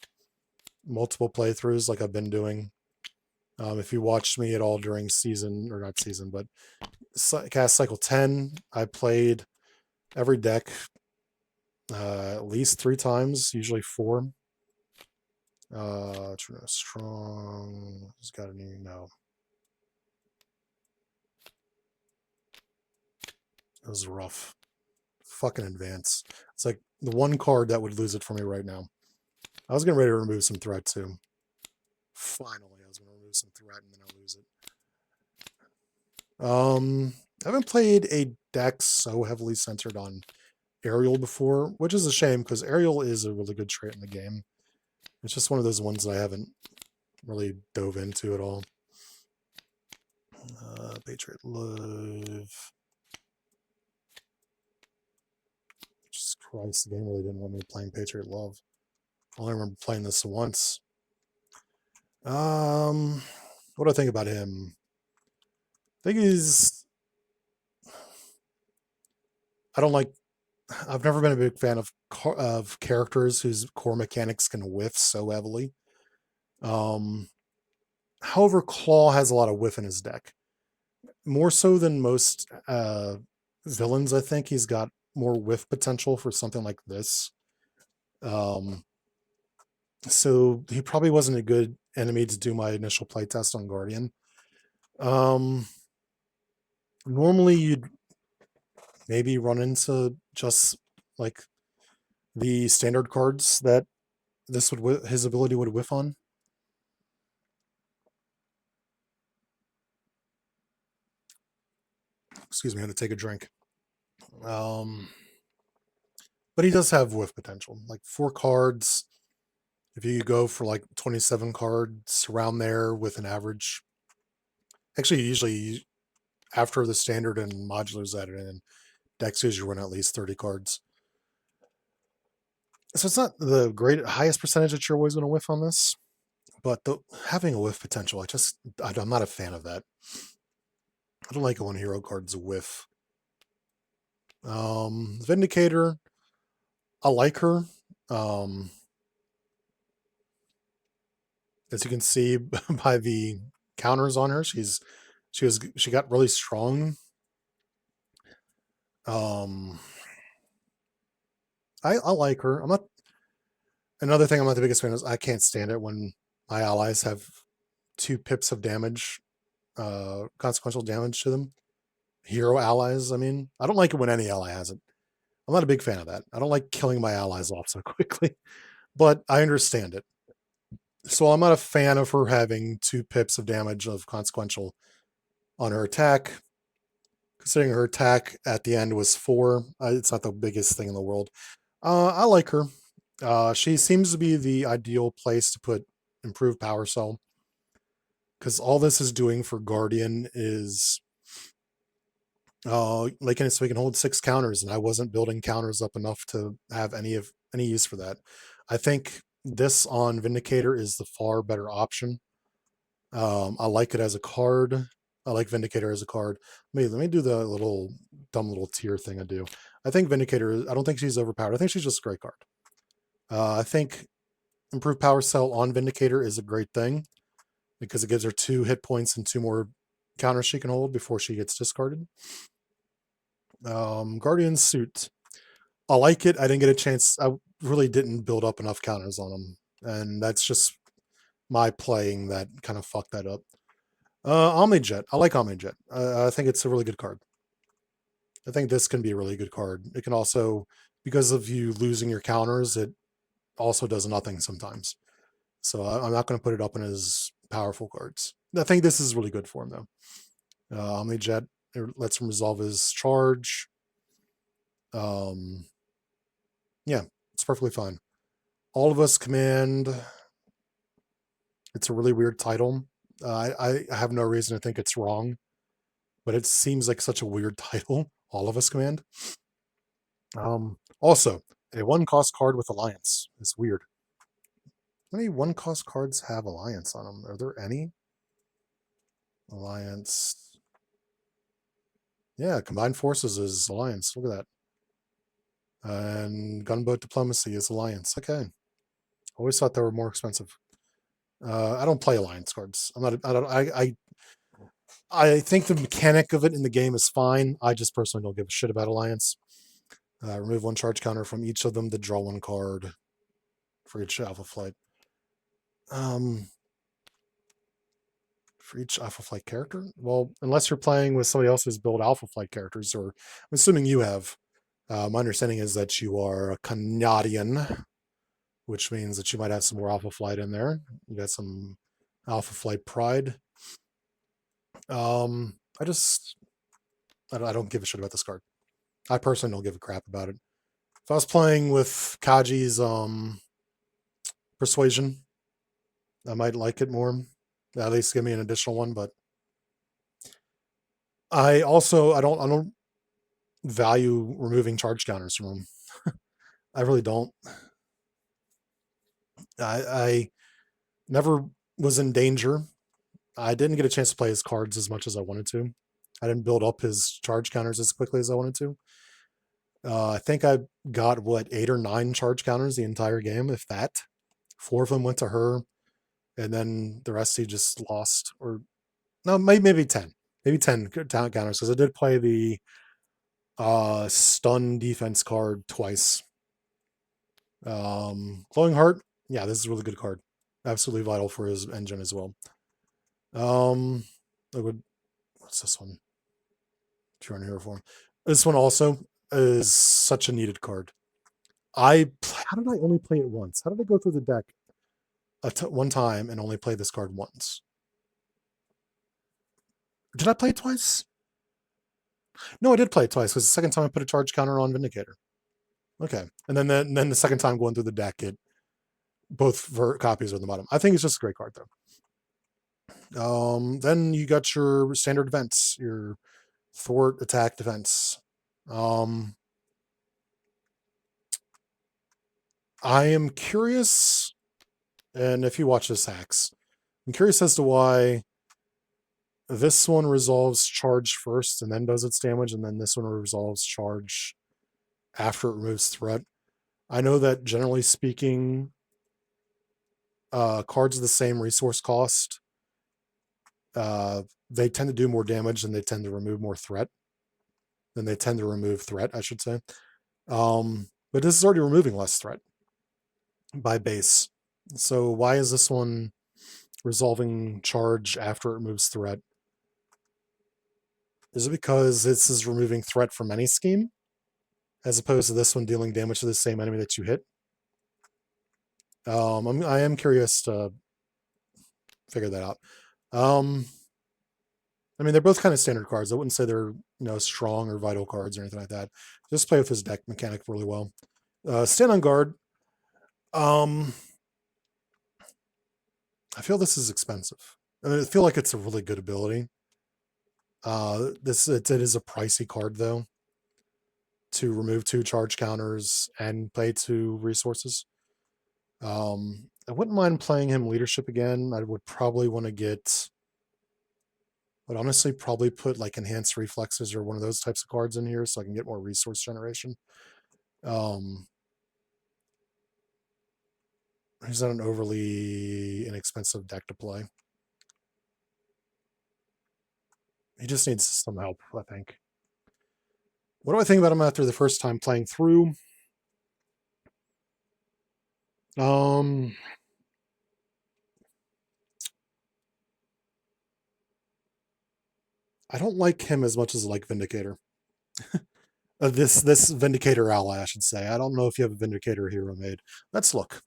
multiple playthroughs like I've been doing. If you watched me at all during season, or not season, but CAS Cycle 10, I played every deck at least 3 times, usually 4. Strong. He's got any? No. It was rough. Fucking advance. It's like the one card that would lose it for me right now. I was getting ready to remove some threat too. Finally, I was going to remove some threat and then I'll lose it. I haven't played a deck so heavily centered on Aerial before, which is a shame because Aerial is a really good trait in the game. It's just one of those ones that I haven't really dove into at all. Patriot Live. Christ, the game really didn't want me playing Patriot Love. I only remember playing this once. What do I think about him? I think I don't like. I've never been a big fan of characters whose core mechanics can whiff so heavily. Um, However, Claw has a lot of whiff in his deck, more so than most villains. I think he's got more whiff potential for something like this. Um, so he probably wasn't a good enemy to do my initial playtest on Guardian. Um, Normally you'd maybe run into just like the standard cards that his ability would whiff on. Excuse me, I had to take a drink. Um, but he does have whiff potential, like 4 cards. If you go for like 27 cards around there with an average, actually, usually after the standard and modulars added in, decks usually run at least 30 cards. So it's not the highest percentage that you're always going to whiff on this, but having a whiff potential, I'm not a fan of that. I don't like it when hero cards whiff. Vindicator, I like her. As you can see by the counters on her, she got really strong. I like her. I'm not. Another thing I'm not the biggest fan is I can't stand it when my allies have 2 pips of damage, consequential damage to them. Hero allies, I mean. I don't like it when any ally has it. I'm not a big fan of that. I don't like killing my allies off so quickly, but I understand it. So I'm not a fan of her having 2 pips of damage of consequential on her attack. Considering her attack at the end was 4, it's not the biggest thing in the world. I like her. She seems to be the ideal place to put improved power cell, because all this is doing for Guardian is making it so we can hold 6 counters, and I wasn't building counters up enough to have any use for that. I think this on Vindicator is the far better option. I like it as a card. I like Vindicator as a card. Let me do the dumb little tier thing I do. I think Vindicator, I don't think she's overpowered. I think she's just a great card. I think improved power cell on Vindicator is a great thing because it gives her 2 hit points and 2 more counters she can hold before she gets discarded. Guardian Suit. I like it. I didn't get a chance. I really didn't build up enough counters on them. And that's just my playing that kind of fucked that up. Omnijet. I like Omnijet. I think it's a really good card. I think this can be a really good card. It can also, because of you losing your counters, it also does nothing sometimes. So I'm not going to put it up in his powerful cards. I think this is really good for him, though. Omnijet, it lets him resolve his charge. Yeah, it's perfectly fine. All of Us Command. It's a really weird title. I have no reason to think it's wrong, but it seems like such a weird title. All of Us Command. Also, a 1-cost card with Alliance is weird. How many 1-cost cards have Alliance on them? Are there any? Alliance. Yeah, Combined Forces is Alliance. Look at that. And Gunboat Diplomacy is Alliance. Okay. Always thought they were more expensive. I don't play Alliance cards. I think the mechanic of it in the game is fine. I just personally don't give a shit about Alliance. Remove 1 charge counter from each of them to draw 1 card for each Alpha Flight. For each Alpha Flight character? Well, unless you're playing with somebody else who's built Alpha Flight characters, or I'm assuming you have. My understanding is that you are a Canadian, which means that you might have some more Alpha Flight in there. You got some Alpha Flight pride. I don't give a shit about this card. I personally don't give a crap about it. If I was playing with Kaji's Persuasion, I might like it more. At least give me an additional one, but I don't value removing charge counters from them. I really don't. I never was in danger. I didn't get a chance to play his cards as much as I wanted to. I didn't build up his charge counters as quickly as I wanted to. I think I got what 8 or 9 charge counters the entire game, if that. 4 of them went to her, and then the rest he just lost. Or no, maybe 10, maybe 10 talent counters because I did play the stun defense card twice. Glowing Heart, yeah, this is a really good card. Absolutely vital for his engine as well. I would. What's this one? If you're on here for this one also is such a needed card. How did I only play it once? How did I go through the deck one time and only play this card once? Did I play it twice? No, I did play it twice because the second time I put a charge counter on Vindicator. Okay, and then the second time going through the deck, it both copies are in the bottom. I think it's just a great card though. Then you got your standard events, your thwart, attack, defense. I am curious, and if you watch this hacks, I'm curious as to why this one resolves charge first and then does its damage, and then this one resolves charge after it removes threat. I know that generally speaking, cards of the same resource cost, they tend to do more damage and they tend to remove more threat. Then they tend to remove threat, I should say. But this is already removing less threat by base. So why is this one resolving charge after it removes threat? Is it because this is removing threat from any scheme, as opposed to this one dealing damage to the same enemy that you hit? I am curious to figure that out. I mean, they're both kind of standard cards. I wouldn't say they're strong or vital cards or anything like that. Just play with his deck mechanic really well. Stand on guard. I feel this is expensive. I feel like it's a really good ability. It is a pricey card though, to remove 2 charge counters and pay 2 resources. I wouldn't mind playing him leadership again. I would probably want to would honestly probably put like enhanced reflexes or one of those types of cards in here so I can get more resource generation. He's not an overly inexpensive deck to play. He just needs some help, I think. What do I think about him after the first time playing through? I don't like him as much as I like Vindicator. This Vindicator ally, I should say. I don't know if you have a Vindicator hero made. Let's look.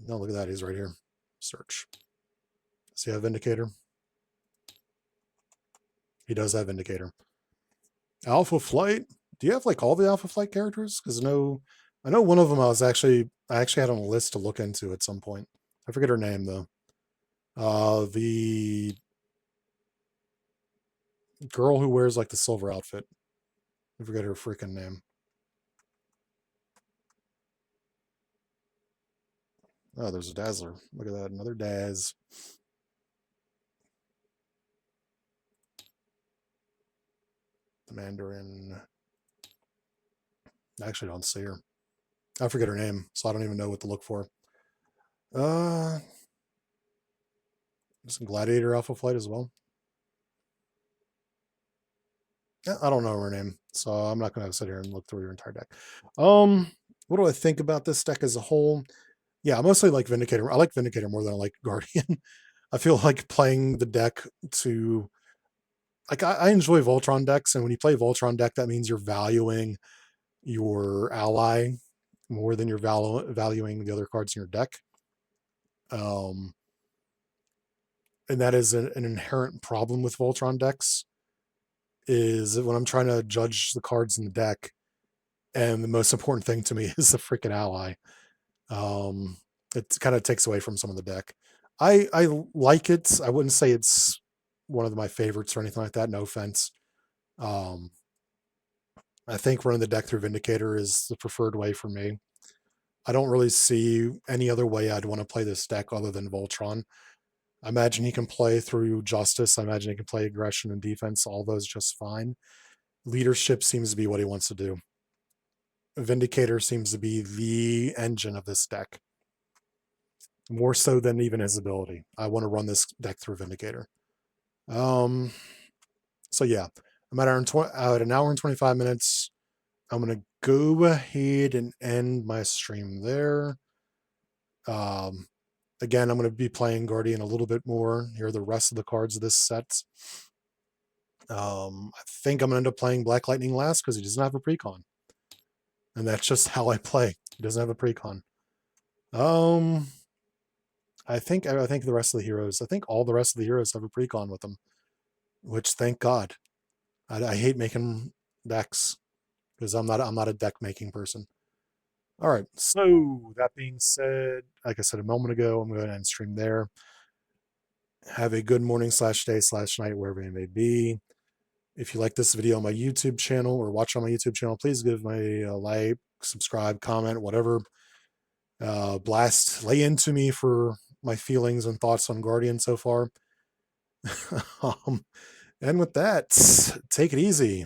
No, look at that. He's right here. Search. Does he have Vindicator? He does have Vindicator. Alpha Flight. Do you have like all the Alpha Flight characters? Because I know one of them I actually had on a list to look into at some point. I forget her name though. The girl who wears like the silver outfit. I forget her freaking name. Oh, there's a Dazzler. Look at that. Another Daz. The Mandarin. I actually don't see her. I forget her name, so I don't even know what to look for. There's some Gladiator Alpha Flight as well. Yeah, I don't know her name, so I'm not going to sit here and look through your entire deck. What do I think about this deck as a whole? Yeah, I mostly like Vindicator. I like Vindicator more than I like Guardian. I feel like playing the deck to like I enjoy Voltron decks, and when you play Voltron deck, that means you're valuing your ally more than you're valuing the other cards in your deck. And that is an inherent problem with Voltron decks. Is when I'm trying to judge the cards in the deck, and the most important thing to me is the freaking ally. It kind of takes away from some of the deck. I like it. I wouldn't say it's one of my favorites or anything like that. No offense. I think running the deck through Vindicator is the preferred way for me. I don't really see any other way I'd want to play this deck other than Voltron. I imagine he can play through Justice. I imagine he can play Aggression and Defense, all those just fine. Leadership seems to be what he wants to do. Vindicator seems to be the engine of this deck, more so than even his ability. I want to run this deck through Vindicator. So yeah, I'm at an hour and 25 minutes. I'm going to go ahead and end my stream there. Again, I'm going to be playing Guardian a little bit more. Here are the rest of the cards of this set. I think I'm going to end up playing Black Lightning last because he doesn't have a precon. And that's just how I play. He doesn't have a precon. I think the rest of the heroes, I think all the rest of the heroes have a precon with them, which thank God. I hate making decks because I'm not a deck making person. All right. So that being said, like I said a moment ago, I'm going to end stream there. Have a good morning /day/night, wherever you may be. If you like this video on my YouTube channel or watch on my YouTube channel, please give me a like, subscribe, comment, whatever. Lay into me for my feelings and thoughts on Guardian so far. And with that, take it easy.